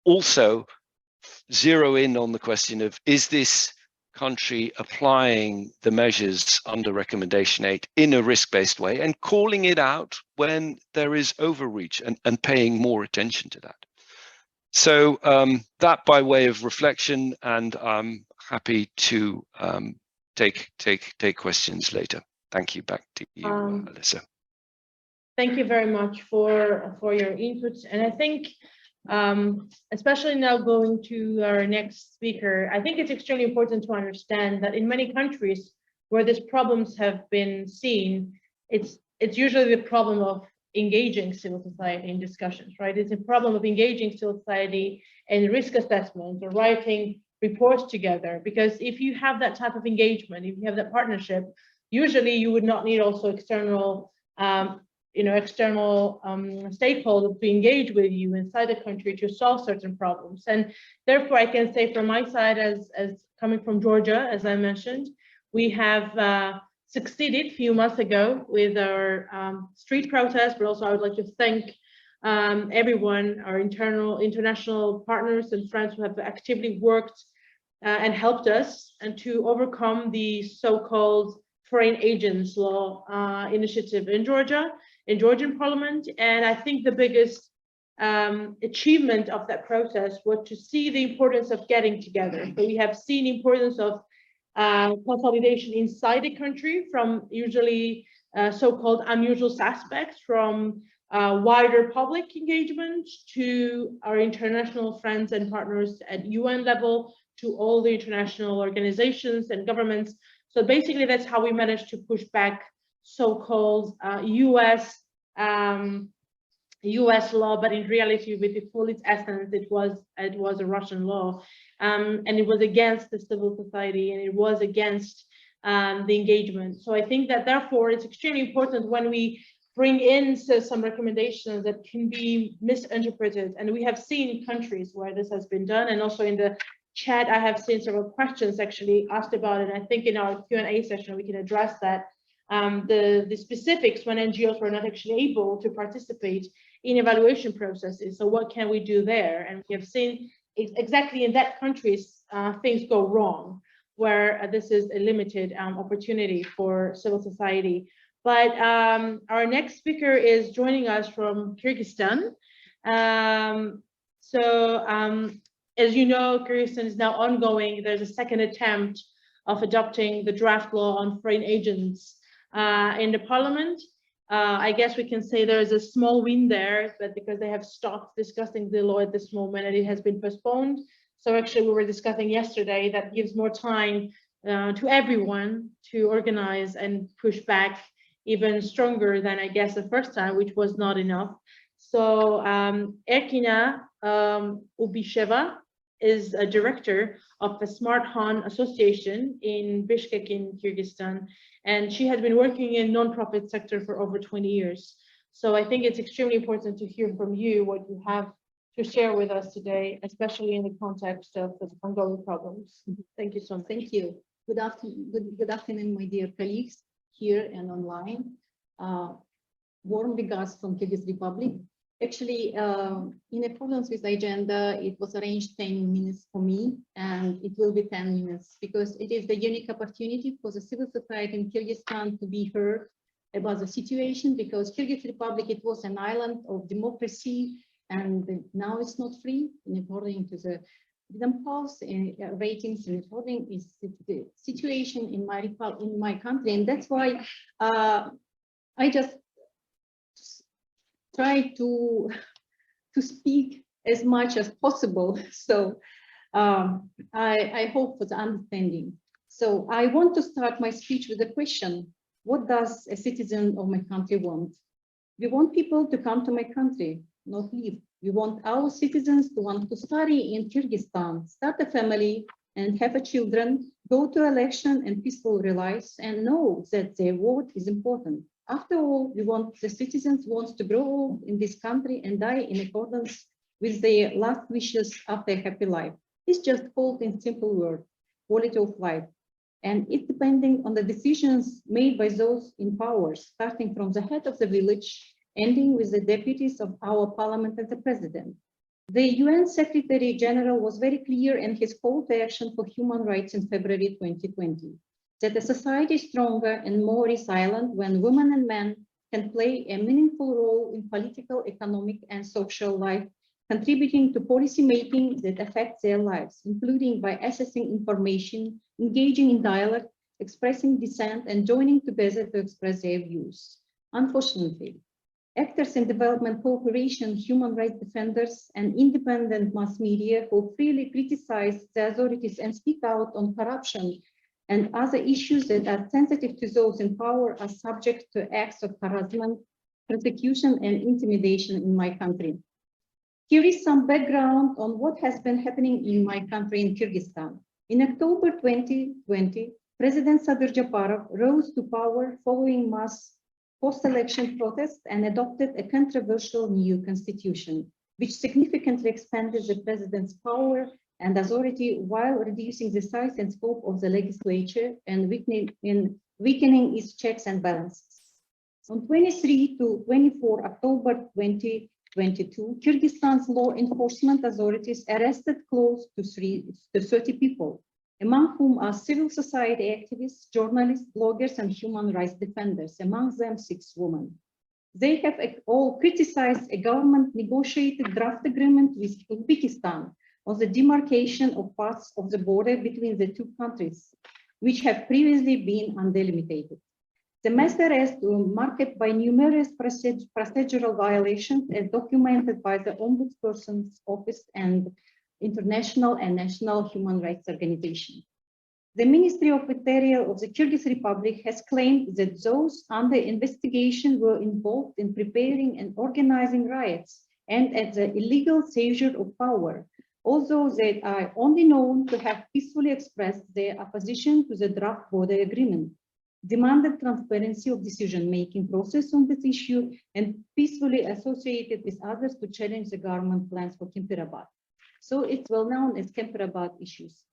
also zero in on the question of, is this country applying the measures under recommendation 8 in a risk-based way, and calling it out when there is overreach, and paying more attention to that. So that by way of reflection, and I'm happy to take questions later. Thank you. Back to you, Alyssa. Thank you very much for your input. And I think, especially now going to our next speaker, I think it's extremely important to understand that in many countries where these problems have been seen, it's usually the problem of engaging civil society in discussions, right? It's a problem of engaging civil society in risk assessment or writing reports together, because if you have that type of engagement, if you have that partnership, usually you would not need also external stakeholders to engage with you inside the country to solve certain problems. And therefore, I can say from my side, as coming from Georgia, as I mentioned, we have succeeded a few months ago with our street protest, but also I would like to thank everyone, our international partners and friends who have actively worked and helped us and to overcome the so-called foreign agents law initiative in Georgia, in Georgian parliament. And I think the biggest achievement of that process was to see the importance of getting together. So we have seen the importance of consolidation inside the country, from usually so-called unusual suspects, from wider public engagement to our international friends and partners at UN level, to all the international organizations and governments. So basically, that's how we managed to push back so-called US law, but in reality, with the full its essence, it was a Russian law, and it was against the civil society, and it was against the engagement. So I think that therefore it's extremely important when we bring in some recommendations that can be misinterpreted, and we have seen countries where this has been done, and also in the chat I have seen several questions actually asked about it. I think in our Q&A session we can address that. The specifics when NGOs were not actually able to participate in evaluation processes. So what can we do there? And we have seen exactly in that countries things go wrong, where this is a limited opportunity for civil society. But our next speaker is joining us from Kyrgyzstan. As you know, Kyrgyzstan is now ongoing. There's a second attempt of adopting the draft law on foreign agents in the parliament. I guess we can say there is a small win there, but because they have stopped discussing the law at this moment and it has been postponed. So actually we were discussing yesterday that gives more time to everyone to organize and push back even stronger than I guess the first time, which was not enough. So Erkina Ubisheva is a director of the Smart Han Association in Bishkek in Kyrgyzstan, and she has been working in non-profit sector for over 20 years. So I think it's extremely important to hear from you what you have to share with us today, especially in the context of the ongoing problems. Thank you so much. Thank you. Good afternoon, my dear colleagues here and online. Warm regards from Kyrgyz Republic. Actually, in accordance with the agenda, it was arranged 10 minutes for me, and it will be 10 minutes because it is the unique opportunity for the civil society in Kyrgyzstan to be heard about the situation, because Kyrgyz Republic, it was an island of democracy, and now it's not free, and according to the freedom polls ratings, and according is the situation in my country, and that's why I just try to speak as much as possible. So I hope for the understanding. So I want to start my speech with a question. What does a citizen of my country want? We want people to come to my country, not leave. We want our citizens to want to study in Kyrgyzstan, start a family and have children, go to election and peacefully realize and know that their vote is important. After all, we want the citizens want to grow old in this country and die in accordance with their last wishes after a happy life. It's just called in simple words, quality of life. And it's depending on the decisions made by those in power, starting from the head of the village, ending with the deputies of our parliament and the president. The UN Secretary General was very clear in his call to action for human rights in February 2020, that a society is stronger and more resilient when women and men can play a meaningful role in political, economic, and social life, contributing to policy making that affects their lives, including by accessing information, engaging in dialogue, expressing dissent, and joining together to express their views. Unfortunately, actors in development cooperation, human rights defenders, and independent mass media who freely criticize the authorities and speak out on corruption and other issues that are sensitive to those in power are subject to acts of harassment, persecution, and intimidation in my country. Here is some background on what has been happening in my country in Kyrgyzstan. In October 2020, President Sadir Japarov rose to power following mass post-election protests and adopted a controversial new constitution, which significantly expanded the president's power and authority while reducing the size and scope of the legislature and weakening its checks and balances. On 23 to 24 October 2022, Kyrgyzstan's law enforcement authorities arrested close to 30 people, among whom are civil society activists, journalists, bloggers, and human rights defenders, among them 6 women. They have all criticized a government-negotiated draft agreement with Uzbekistan on the demarcation of parts of the border between the two countries, which have previously been undelimited. The mass arrests were marked by numerous procedural violations as documented by the Ombudsperson's Office and international and national human rights organizations. The Ministry of Interior of the Kyrgyz Republic has claimed that those under investigation were involved in preparing and organizing riots and at the illegal seizure of power, although they are only known to have peacefully expressed their opposition to the draft border agreement, demanded transparency of decision-making process on this issue, and peacefully associated with others to challenge the government plans for Kemperabad. So it's well known as Kemperabad issues.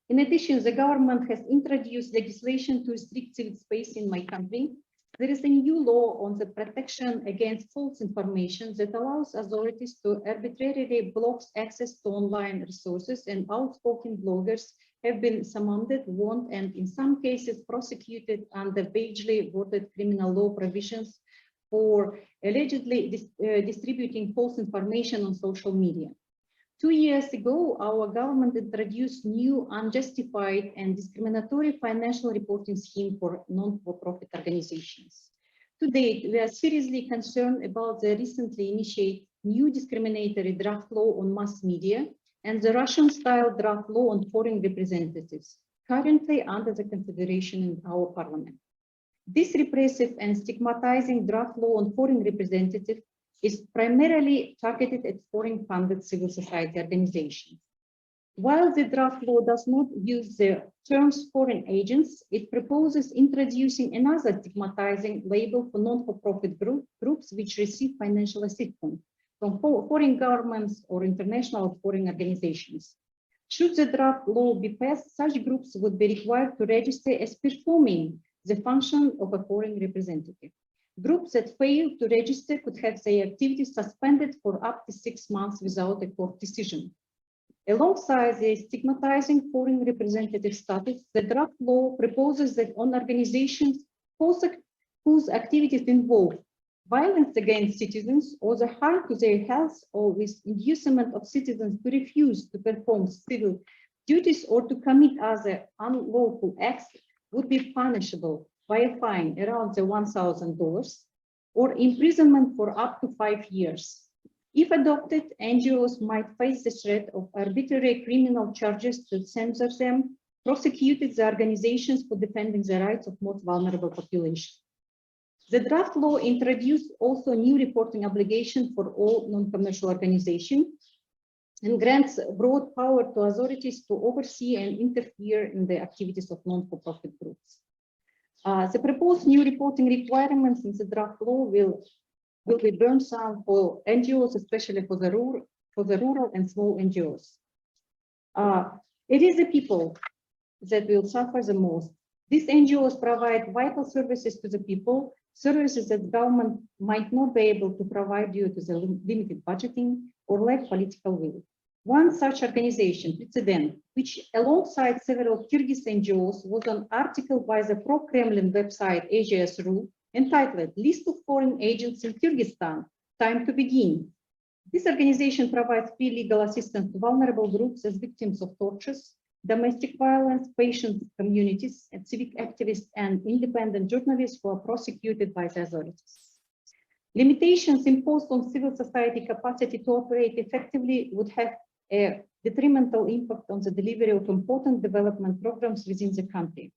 In addition, the government has introduced legislation to restrict civic space in my country. There is a new law on the protection against false information that allows authorities to arbitrarily block access to online resources, and outspoken bloggers have been summoned, warned, and in some cases prosecuted under vaguely worded criminal law provisions for allegedly distributing false information on social media. 2 years ago, our government introduced new unjustified and discriminatory financial reporting scheme for non-for-profit organizations. To date, we are seriously concerned about the recently initiated new discriminatory draft law on mass media and the Russian-style draft law on foreign representatives, currently under the consideration in our parliament. This repressive and stigmatizing draft law on foreign representatives is primarily targeted at foreign-funded civil society organizations. While the draft law does not use the terms foreign agents, it proposes introducing another stigmatizing label for non-for-profit groups which receive financial assistance from foreign governments or international foreign organizations. Should the draft law be passed, such groups would be required to register as performing the function of a foreign representative. Groups that fail to register could have their activities suspended for up to 6 months without a court decision. Alongside the stigmatizing foreign representative status, the draft law proposes that on organizations whose activities involve violence against citizens or the harm to their health or with inducement of citizens to refuse to perform civil duties or to commit other unlawful acts would be punishable by a fine around the $1,000 or imprisonment for up to 5 years. If adopted, NGOs might face the threat of arbitrary criminal charges to censor them, prosecuted the organizations for defending the rights of most vulnerable populations. The draft law introduced also new reporting obligation for all non-commercial organizations and grants broad power to authorities to oversee and interfere in the activities of non-for-profit groups. The proposed new reporting requirements in the draft law will be burdensome for NGOs, especially for the rural and small NGOs. It is the people that will suffer the most. These NGOs provide vital services to the people, services that government might not be able to provide due to the limited budgeting or lack political will. One such organization, Precedent, which alongside several Kyrgyz NGOs was an article by the pro-Kremlin website AJS.ru entitled List of Foreign Agents in Kyrgyzstan, Time to Begin. This organization provides free legal assistance to vulnerable groups as victims of tortures, domestic violence, patient communities, and civic activists and independent journalists who are prosecuted by the authorities. Limitations imposed on civil society capacity to operate effectively would have a detrimental impact on the delivery of important development programs within the country.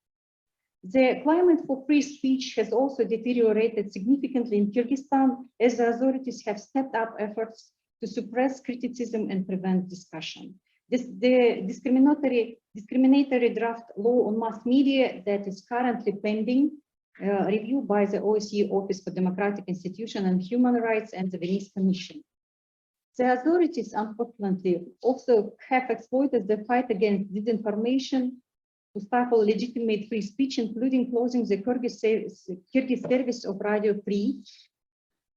The climate for free speech has also deteriorated significantly in Kyrgyzstan as the authorities have stepped up efforts to suppress criticism and prevent discussion. The discriminatory draft law on mass media that is currently pending review by the OSCE Office for Democratic Institutions and Human Rights and the Venice Commission. The authorities, unfortunately, also have exploited the fight against disinformation to stifle legitimate free speech, including closing the Kyrgyz service of Radio Free,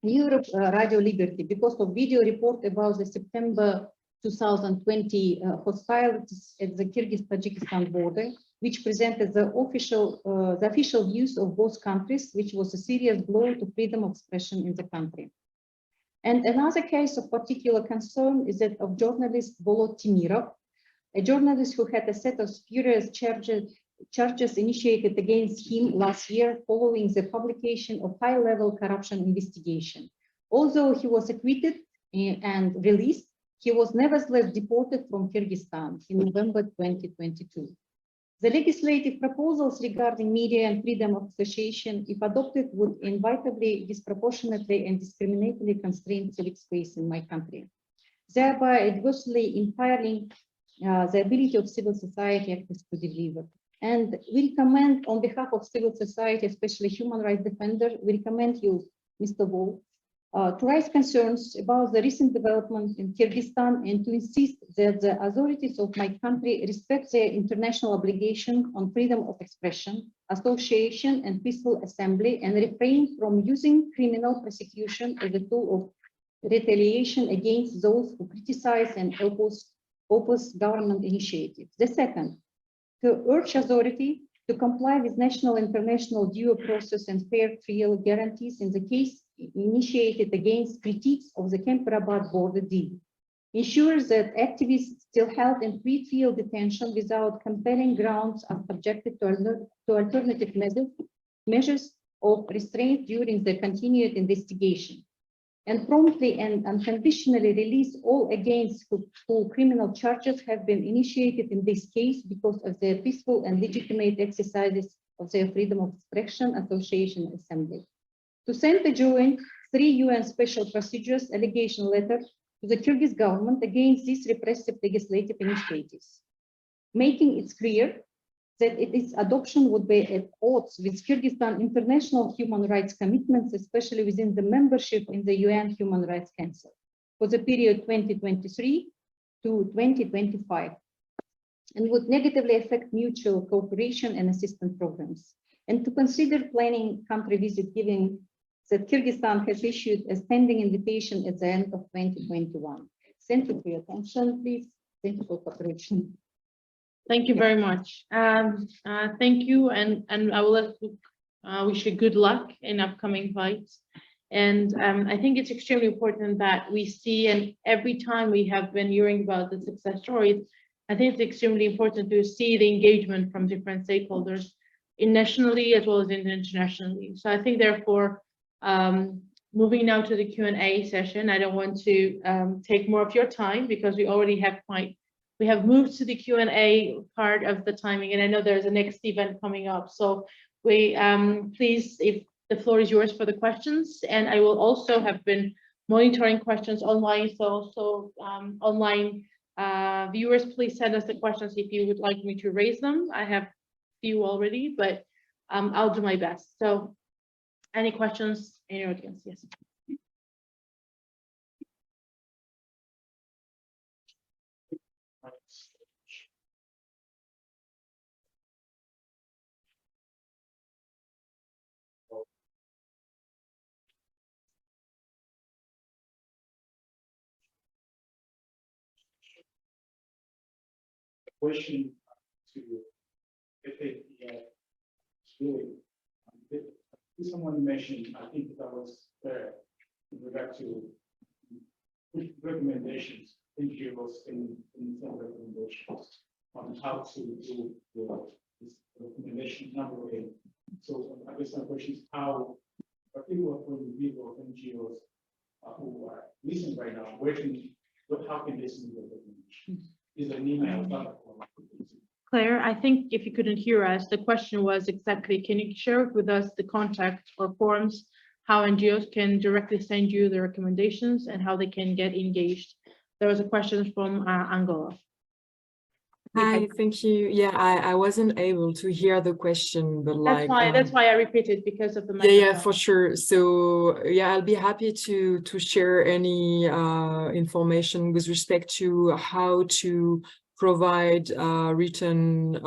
Europe Radio Liberty, because of video report about the September 2020 hostilities at the Kyrgyz-Tajikistan border, which presented the official views of both countries, which was a serious blow to freedom of expression in the country. And another case of particular concern is that of journalist Voule, a journalist who had a set of spurious charges initiated against him last year following the publication of high-level corruption investigation. Although he was acquitted and released, he was nevertheless deported from Kyrgyzstan in November 2022. The legislative proposals regarding media and freedom of association, if adopted, would inevitably, disproportionately, and discriminatingly constrain civic space in my country, thereby adversely impairing the ability of civil society actors to deliver. And we recommend, on behalf of civil society, especially human rights defenders, we recommend you, Mr. Voule, to raise concerns about the recent development in Kyrgyzstan and to insist that the authorities of my country respect their international obligation on freedom of expression, association, and peaceful assembly, and refrain from using criminal prosecution as a tool of retaliation against those who criticize and oppose government initiatives. The second, to urge authority to comply with national and international due process and fair trial guarantees in the case initiated against critiques of the Kemper-Abad border deal. Ensures that activists still held in pre-trial detention without compelling grounds are subjected to alternative measures of restraint during the continued investigation. And promptly and unconditionally release all against who criminal charges have been initiated in this case because of their peaceful and legitimate exercises of their freedom of expression, association, and assembly. To send the joint 3 UN special procedures allegation letter to the Kyrgyz government against these repressive legislative initiatives, making it clear that its adoption would be at odds with Kyrgyzstan international human rights commitments, especially within the membership in the UN Human Rights Council for the period 2023 to 2025, and would negatively affect mutual cooperation and assistance programs. And to consider planning country visit, given that Kyrgyzstan has issued a standing invitation at the end of 2021. Thank you for your attention, please. Thank you for cooperation. Thank you very much. Thank you, and I will wish you good luck in upcoming fights. And I think it's extremely important that we see, and every time we have been hearing about the success stories, I think it's extremely important to see the engagement from different stakeholders nationally as well as internationally. So I think therefore, moving now to the Q&A session, I don't want to take more of your time because we already have we have moved to the Q&A part of the timing, and I know there's a next event coming up. So we please, if the floor is yours for the questions, and I will also have been monitoring questions online. So online viewers, please send us the questions if you would like me to raise them. I have few already, but I'll do my best. So any questions in your audience? Yes. Question to FATF really, someone mentioned, I think that was there with regard to recommendations, NGOs in some recommendations on how to do this recommendation number 8. So I guess my question is how people from the people of NGOs who are listening right now, how can they see the recommendation? Is an email? Claire, I think if you couldn't hear us, the question was exactly, can you share with us the contact or forms, how NGOs can directly send you the recommendations and how they can get engaged? There was a question from Angola. Hi, thank you. Yeah, I wasn't able to hear the question, but that's why I repeated because of the microphone. Yeah, for sure. So yeah, I'll be happy to share any information with respect to how to provide written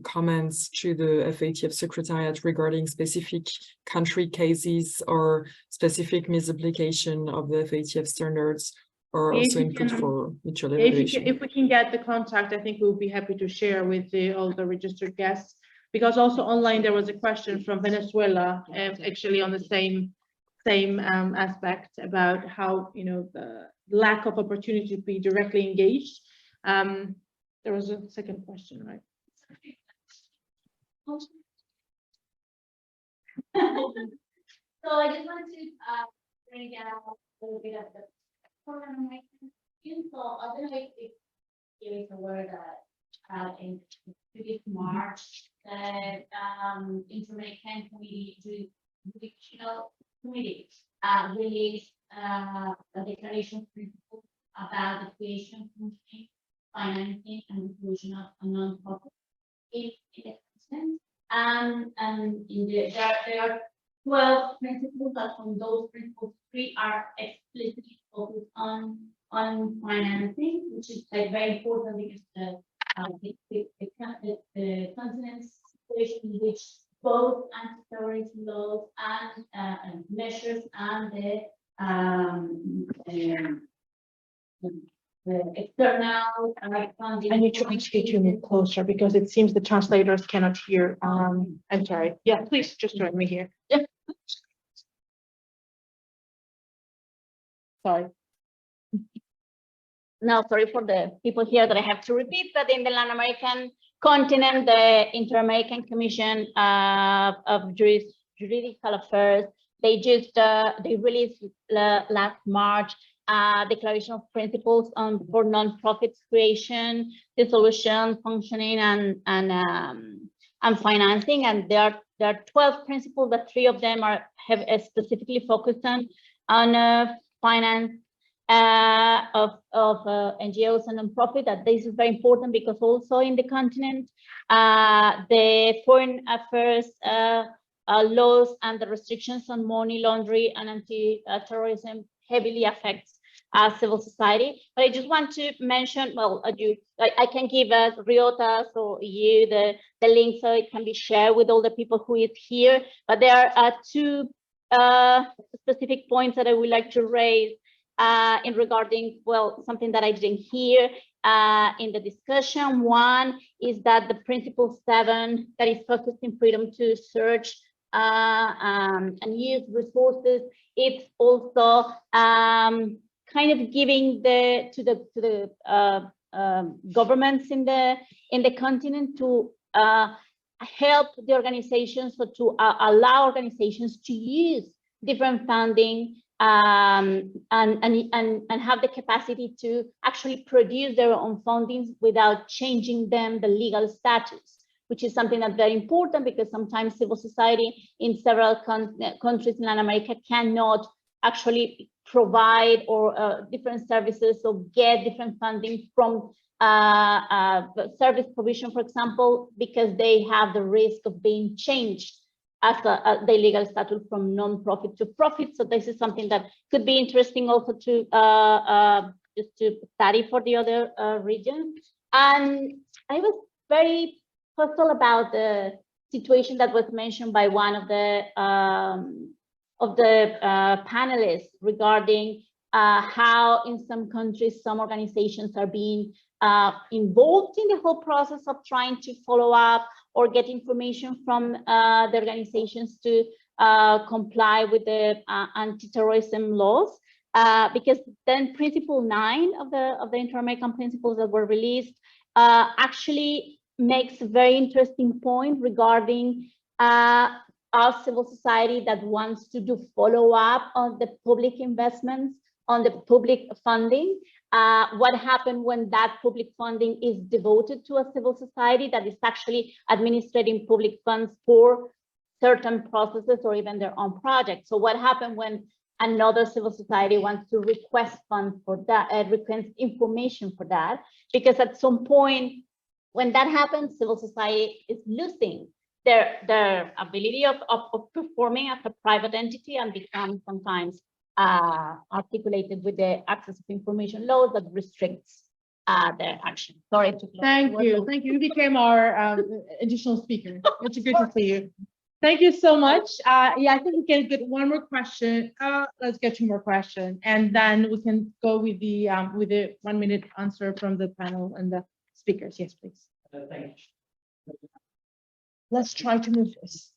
comments to the FATF Secretariat regarding specific country cases or specific misapplication of the FATF standards, or also input for mutual evaluation. If we can get the contact, I think we'll be happy to share with all the registered guests, because also online there was a question from Venezuela, actually on the same aspect about how, you know, the lack of opportunity to be directly engaged. There was a second question, right? So I just wanted to bring out a little bit of the program. So I don't know if you is aware that in previous March that Inter-American Jurisdictional Committee released a declaration principle about the creation, functioning, financing, and inclusion of a non-profit in the continent. And there are 12 principles, but from those principles, 3 are explicitly focused on financing, which is like very important because the continent's situation in which both anti-terrorism laws and measures and the external funding. I need to ask you to move closer because it seems the translators cannot hear. I'm sorry. Yeah, please just join me here. Yeah. Sorry. No, sorry for the people here that I have to repeat, but in the Latin American continent, the Inter-American Commission of Juridical Affairs, they just they released last March declaration of principles for non-profits creation, dissolution, functioning, and financing. And there are 12 principles, but 3 of them have specifically focused on finance of NGOs and non-profit. That this is very important because also in the continent, the foreign affairs laws and the restrictions on money laundering and anti-terrorism heavily affects civil society. But I just want to mention, well, I can give us Riotas or you the link so it can be shared with all the people who is here. But there are 2 specific points that I would like to raise in regarding, well, something that I didn't hear in the discussion. One is that the principle 7 that is focused in freedom to search and use resources, it's also kind of giving to the governments in the continent to help the organizations, so to allow organizations to use different funding and have the capacity to actually produce their own fundings without changing the legal status, which is something that's very important because sometimes civil society in several countries in Latin America cannot actually provide or different services or get different funding from service provision, for example, because they have the risk of being changed as the legal status from non-profit to profit. So this is something that could be interesting also to just to study for the other regions. And I was very puzzled about the situation that was mentioned by one of the panelists regarding how in some countries some organizations are being involved in the whole process of trying to follow up or get information from the organizations to comply with the anti-terrorism laws, because then Principle 9 of the Inter-American Principles that were released actually makes a very interesting point regarding our civil society that wants to do follow-up on the public investments, on the public funding. What happened when that public funding is devoted to a civil society that is actually administrating public funds for certain processes or even their own projects? So what happened when another civil society wants to request funds for that, request information for that? Because at some point, when that happens, civil society is losing their ability of performing as a private entity and become sometimes articulated with the access of information laws that restricts their action. Sorry to Thank you. Thank you. You became our additional speaker. It's good to see you. Thank you so much. Yeah, I think we can get one more question. Let's get two more questions, and then we can go with the 1 minute answer from the panel and the speakers. Yes, please. Thank you. Let's try to move this.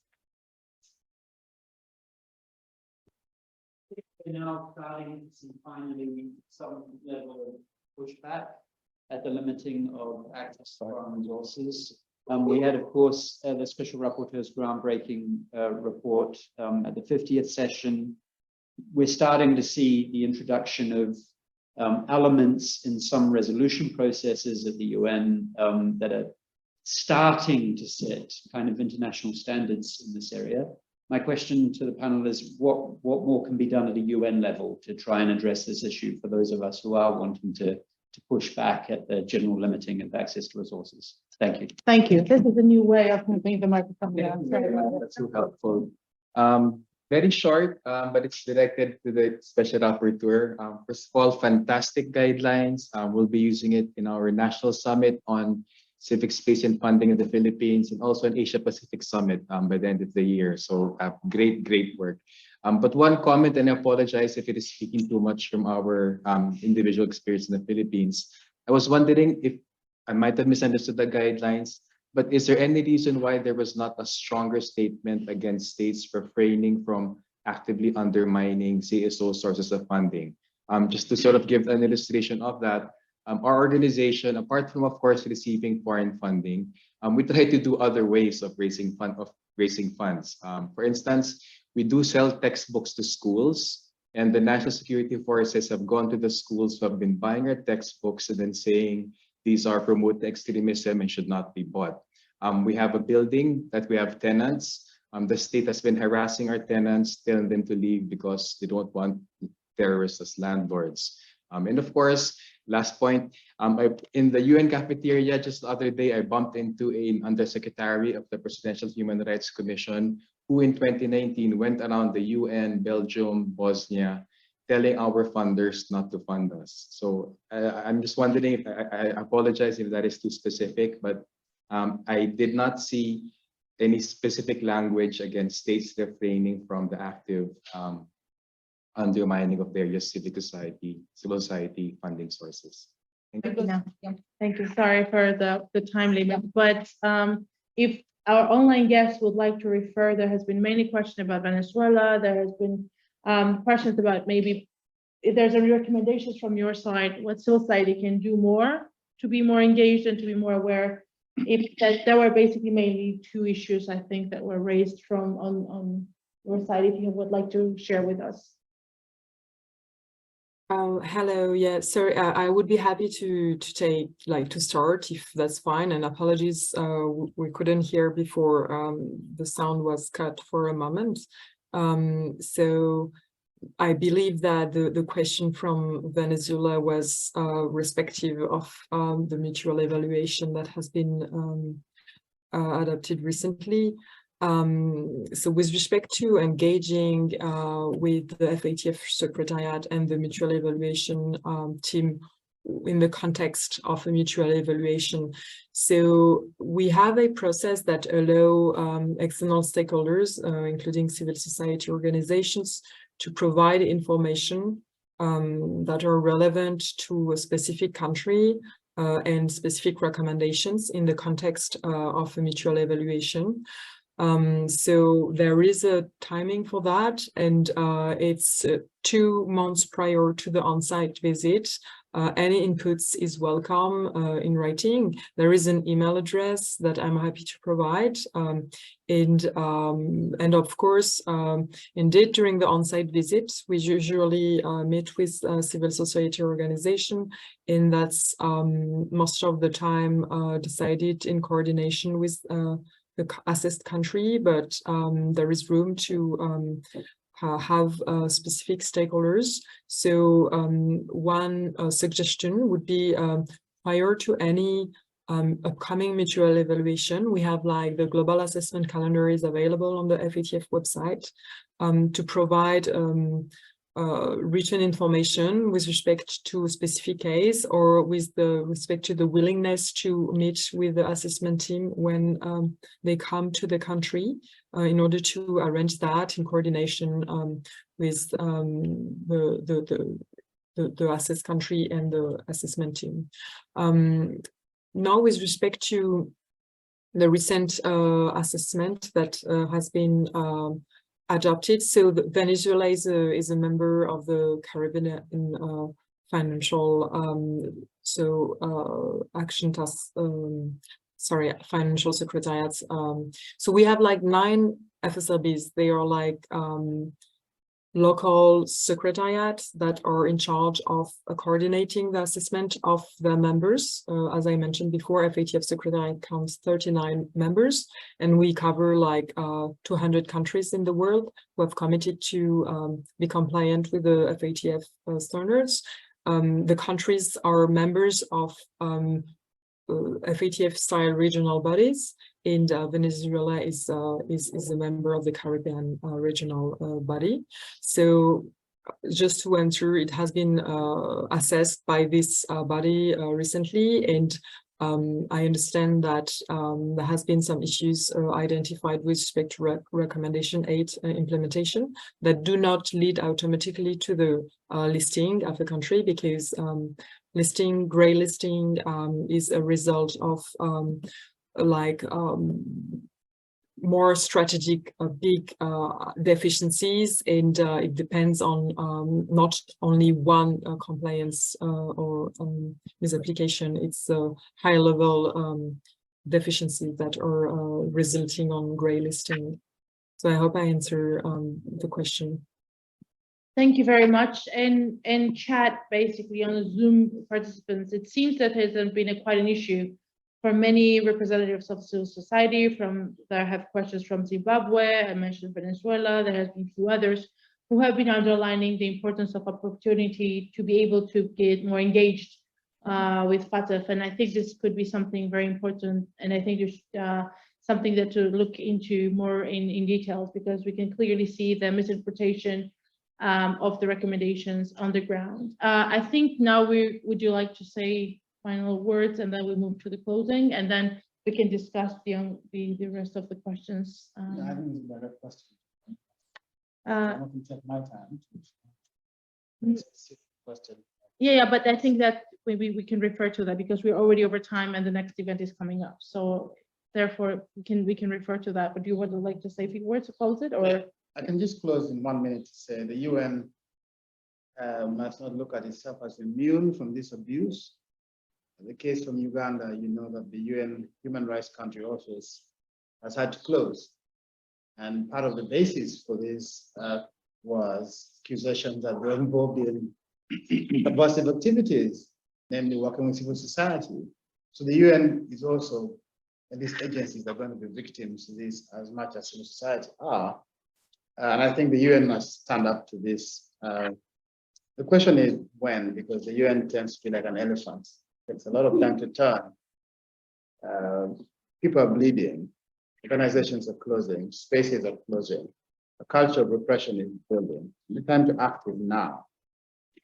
We're now starting to see finally some level of pushback at the limiting of access to foreign resources. We had, of course, the Special Rapporteur's groundbreaking report at the 50th session. We're starting to see the introduction of elements in some resolution processes at the UN that are starting to set kind of international standards in this area. My question to the panel is, what more can be done at a UN level to try and address this issue for those of us who are wanting to push back at the general limiting of access to resources? Thank you. Thank you. This is a new way of moving the microphone. Yeah, that's so helpful. Very short, but it's directed to the Special Rapporteur. First of all, fantastic guidelines. We'll be using it in our national summit on civic space and funding in the Philippines, and also an Asia Pacific Summit by the end of the year. So great work. But one comment, and I apologize if it is speaking too much from our individual experience in the Philippines. I was wondering if I might have misunderstood the guidelines, but is there any reason why there was not a stronger statement against states refraining from actively undermining CSO sources of funding? Just to sort of give an illustration of that, our organization, apart from, of course, receiving foreign funding, we try to do other ways of raising funds. For instance, we do sell textbooks to schools, and the national security forces have gone to the schools who have been buying our textbooks and then saying these are promoting extremism and should not be bought. We have a building that we have tenants. The state has been harassing our tenants, telling them to leave because they don't want terrorists as landlords. And of course, last point, in the UN cafeteria just the other day, I bumped into an undersecretary of the Presidential Human Rights Commission who in 2019 went around the UN, Belgium, Bosnia, telling our funders not to fund us. So I'm just wondering, if I apologize if that is too specific, but I did not see any specific language against states refraining from the active undermining of various civil society funding sources. Thank you. Thank you. Sorry for the time limit, but if our online guests would like to refer, there has been many questions about Venezuela. There has been questions about maybe if there's any recommendations from your side, what civil society can do more to be more engaged and to be more aware. there were basically mainly two issues, I think, that were raised from on your side, if you would like to share with us. Hello, yeah, sorry, I would be happy to start if that's fine, and apologies, we couldn't hear before the sound was cut for a moment. So I believe that the question from Venezuela was respective of the mutual evaluation that has been adopted recently. So with respect to engaging with the FATF Secretariat and the mutual evaluation team in the context of a mutual evaluation, so we have a process that allow external stakeholders, including civil society organizations, to provide information that are relevant to a specific country and specific recommendations in the context of a mutual evaluation. So there is a timing for that, and it's 2 months prior to the on-site visit. Any inputs is welcome in writing. There is an email address that I'm happy to provide. And of course, indeed, during the on-site visit, we usually meet with civil society organization, and that's most of the time decided in coordination with the assessed country, but there is room to have specific stakeholders. So one suggestion would be prior to any upcoming mutual evaluation, we have like the global assessment calendar is available on the FATF website to provide written information with respect to a specific case or with respect to the willingness to meet with the assessment team when they come to the country in order to arrange that in coordination with the assessed country and the assessment team. Now, with respect to the recent assessment that has been adopted, so Venezuela is a member of the Caribbean financial action task, financial secretariats. So we have like 9 FSLBs. They are like local secretariats that are in charge of coordinating the assessment of the members. As I mentioned before, FATF Secretariat counts 39 members, and we cover like 200 countries in the world who have committed to be compliant with the FATF standards. The countries are members of FATF-style regional bodies, and Venezuela is a member of the Caribbean regional body. So just to answer, it has been assessed by this body recently, and I understand that there has been some issues identified with respect to recommendation 8 implementation that do not lead automatically to the listing of the country, because gray listing is a result of more strategic big deficiencies, and it depends on not only one compliance or misapplication. It's high level deficiencies that are resulting on gray listing. So I hope I answer the question. Thank you very much. And in chat, basically on the Zoom participants, it seems that has been quite an issue for many representatives of civil society. There have questions from Zimbabwe, I mentioned Venezuela, there has been a few others who have been underlining the importance of opportunity to be able to get more engaged with FATF. And I think this could be something very important. And I think there's something that to look into more in details, because we can clearly see the misinterpretation of the recommendations on the ground. I think now would you like to say final words, and then we move to the closing, and then we can discuss the rest of the questions. I think it's a better question. I don't take my time. Question. Yeah, but I think that maybe we can refer to that because we're already over time and the next event is coming up. So therefore we can refer to that. But do you would like to say a few words to close it, or? I can just close in 1 minute to say the UN must not look at itself as immune from this abuse. The case from Uganda, you know that the UN Human Rights Country Office has had to close. And part of the basis for this was accusations that were involved in subversive activities, namely working with civil society. So the UN is also, and these agencies are going to be victims of this as much as civil society are. And I think the UN must stand up to this. The question is when, because the UN tends to be like an elephant. It takes a lot of time to turn. People are bleeding. Organizations are closing. Spaces are closing. A culture of repression is building. The time to act is now.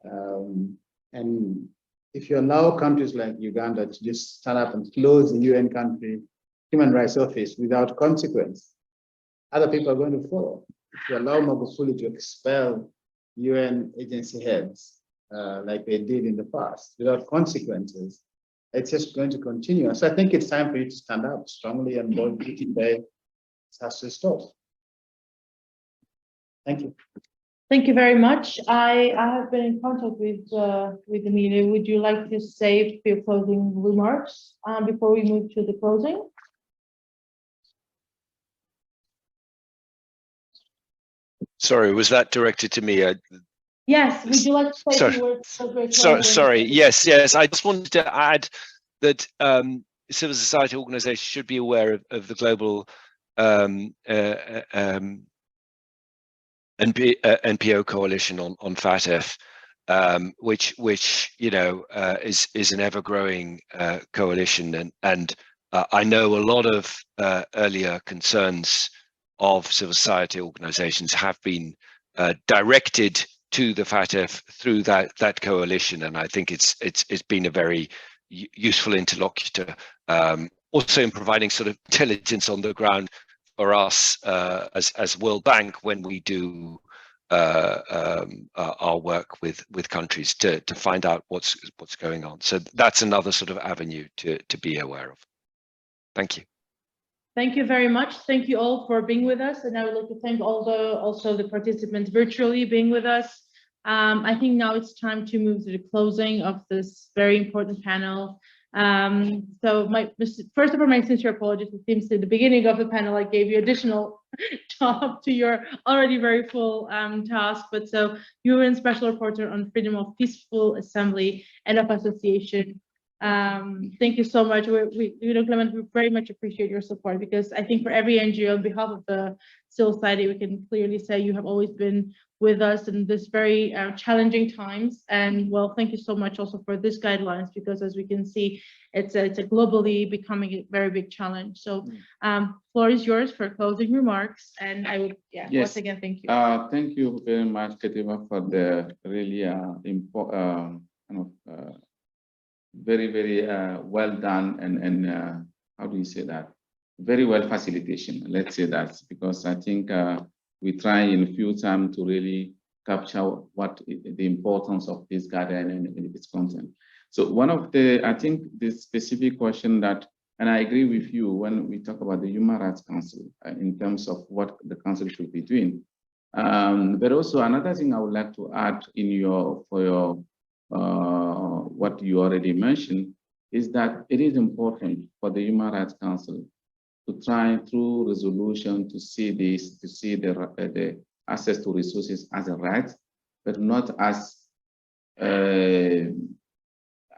And if you allow countries like Uganda to just stand up and close the UN country human rights office without consequence, other people are going to follow. If you allow Magufuli to expel UN agency heads like they did in the past without consequences, it's just going to continue. So I think it's time for you to stand up strongly and boldly today. It has to stop. Thank you. Thank you very much. I have been in contact with the media. Would you like to say a few closing remarks before we move to the closing? Sorry, was that directed to me? Yes, would you like to say a few words? Sorry, yes. I just wanted to add that civil society organizations should be aware of the global NPO coalition on FATF, which you know is an ever-growing coalition, and I know a lot of earlier concerns of civil society organizations have been directed to the FATF through that coalition, and I think it's been a very useful interlocutor, also in providing sort of intelligence on the ground for us as World Bank when we do our work with countries to find out what's going on. So that's another sort of avenue to be aware of. Thank you. Thank you very much. Thank you all for being with us. And I would like to thank also the participants virtually being with us. I think now it's time to move to the closing of this very important panel. So first of all, my sincere apologies. It seems at the beginning of the panel, I gave you additional job to your already very full task. But so UN Special Rapporteur on Freedom of Peaceful Assembly and of Association. Thank you so much. We Clement, we very much appreciate your support, because I think for every NGO on behalf of the civil society, we can clearly say you have always been with us in this very challenging times. And well, thank you so much also for this guidelines, because as we can see, it's a globally becoming a very big challenge. So floor is yours for closing remarks. And I would, once again, thank you. Thank you very much, Ketiva, for the really important very well done and how do you say that? Very well facilitation. Let's say that, because I think we try in a few times to really capture what the importance of this guideline and its content. So one of I think the specific question that, and I agree with you when we talk about the Human Rights Council in terms of what the council should be doing. But also another thing I would like to add for your what you already mentioned is that it is important for the Human Rights Council to try through resolution to see the access to resources as a right, but not as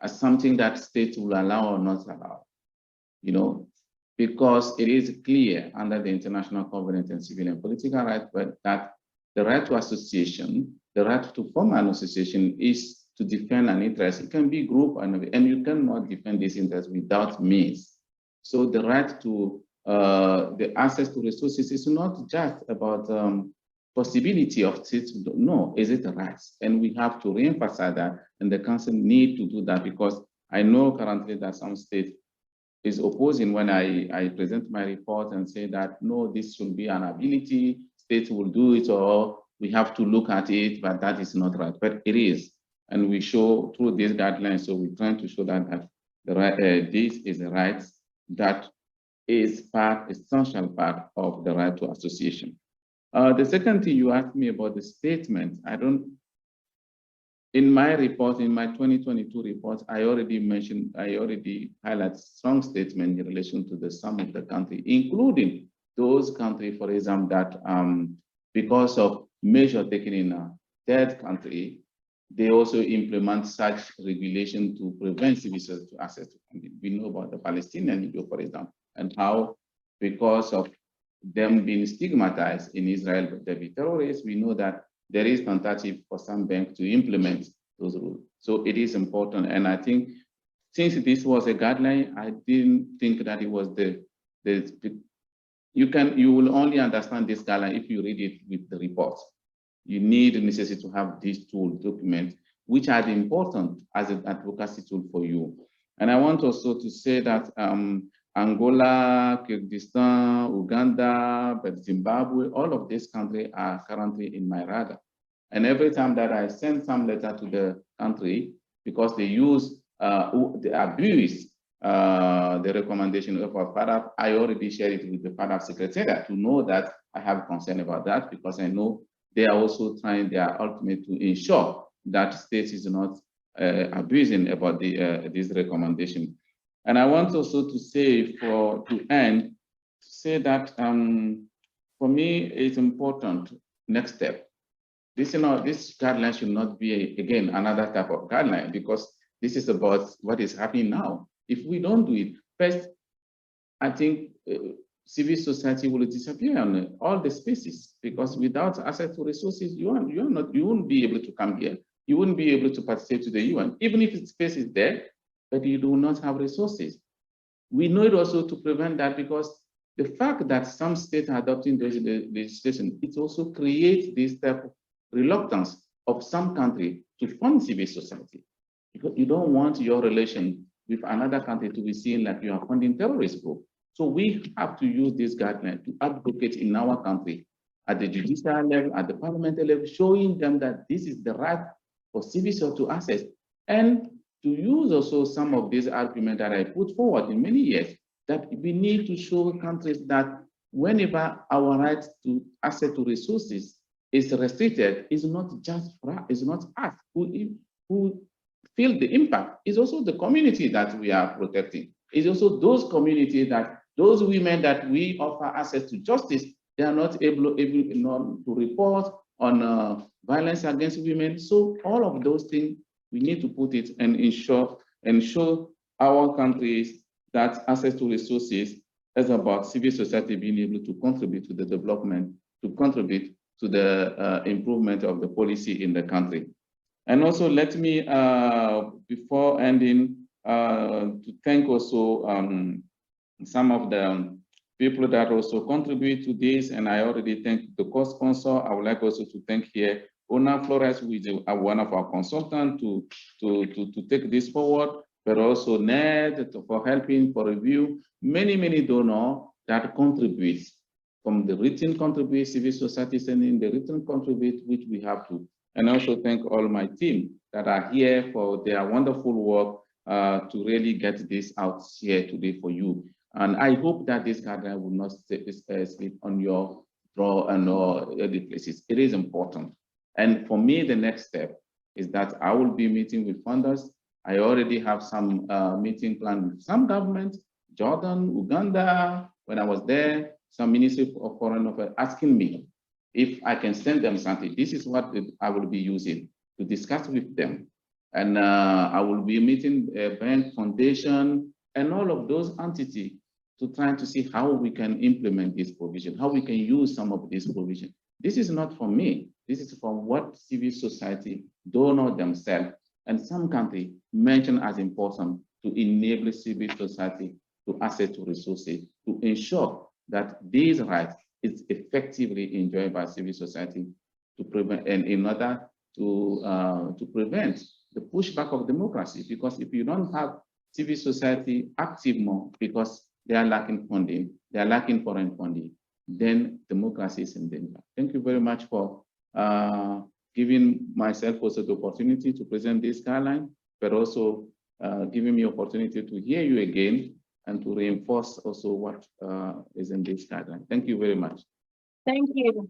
something that states will allow or not allow, you know, because it is clear under the International Covenant on Civil and Political Rights, but that the right to association, the right to form an association is to defend an interest. It can be group, and you cannot defend this interest without means. So the right to the access to resources is not just about possibility of states. No, is it a right? And we have to reemphasize that, and the council need to do that, because I know currently that some state is opposing when I present my report and say that no, this should be an ability, states will do it, or we have to look at it, but that is not right. But it is. And we show through these guidelines, so we're trying to show that the right, this is a right that is essential part of the right to association. The second thing you asked me about the statement, in my report, in my 2022 report, I already highlight strong statement in relation to the some of the country, including those countries, for example, that because of measure taken in a third country, they also implement such regulation to prevent civil society access to funding. We know about the Palestinian issue, for example, and how because of them being stigmatized in Israel to be terrorists, we know that there is tentative for some banks to implement those rules. So it is important. And I think since this was a guideline, I didn't think that it was you will only understand this guideline if you read it with the report. You need the necessity to have these tool documents, which are important as an advocacy tool for you. And I want also to say that Angola, Kyrgyzstan, Uganda, but Zimbabwe, all of these countries are currently in my radar. And every time that I send some letter to the country, because they use, they abuse the recommendation of our FATF, I already share it with the FATF secretariat to know that I have concern about that, because I know they are also trying their ultimate to ensure that states is not abusing about this recommendation. And I want also to say to say that for me, it's important next step. This guideline should not be, again, another type of guideline, because this is about what is happening now. If we don't do it, first, I think civil society will disappear on all the spaces, because without access to resources, you won't be able to come here. You wouldn't be able to participate to the UN, even if the space is there, but you do not have resources. We know it also to prevent that, because the fact that some states are adopting those legislation, it also creates this type of reluctance of some country to fund civil society, because you don't want your relation with another country to be seen like you are funding terrorist group. So we have to use this guideline to advocate in our country at the judicial level, at the parliamentary level, showing them that this is the right for civil society to access, and to use also some of these arguments that I put forward in many years, that we need to show countries that whenever our right to access to resources is restricted, it's not just it's not us who feel the impact. It's also the community that we are protecting. It's also those communities that those women that we offer access to justice, they are not able to report on violence against women. So all of those things, we need to put it and ensure and show our countries that access to resources is about civil society being able to contribute to the development, to contribute to the improvement of the policy in the country. And also let me, before ending, to thank also some of the people that also contribute to this, and I already thank the co-sponsor. I would like also to thank here Ona Flores, who is one of our consultants to take this forward, but also Ned for helping, for review, many donors that contribute, from the written contribute, civil society sending the written contribute, which we have to. And also thank all my team that are here for their wonderful work to really get this out here today for you. And I hope that this guideline will not sleep on your drawer and other places. It is important. And for me, the next step is that I will be meeting with funders. I already have some meeting planned with some governments, Jordan, Uganda. When I was there, some Ministry of Foreign Affairs asking me if I can send them something. This is what I will be using to discuss with them. And I will be meeting a bank, foundation, and all of those entities to try to see how we can implement this provision, how we can use some of this provision. This is not for me. This is for what civil society donors themselves and some countries mention as important to enable civil society to access to resources, to ensure that these rights is effectively enjoyed by civil society to prevent, and in order to prevent the pushback of democracy. Because if you don't have civil society active more because they are lacking funding, they are lacking foreign funding, then democracy is in danger. Thank you very much for giving myself also the opportunity to present this guideline, but also giving me opportunity to hear you again and to reinforce also what is in this guideline. Thank you very much. Thank you.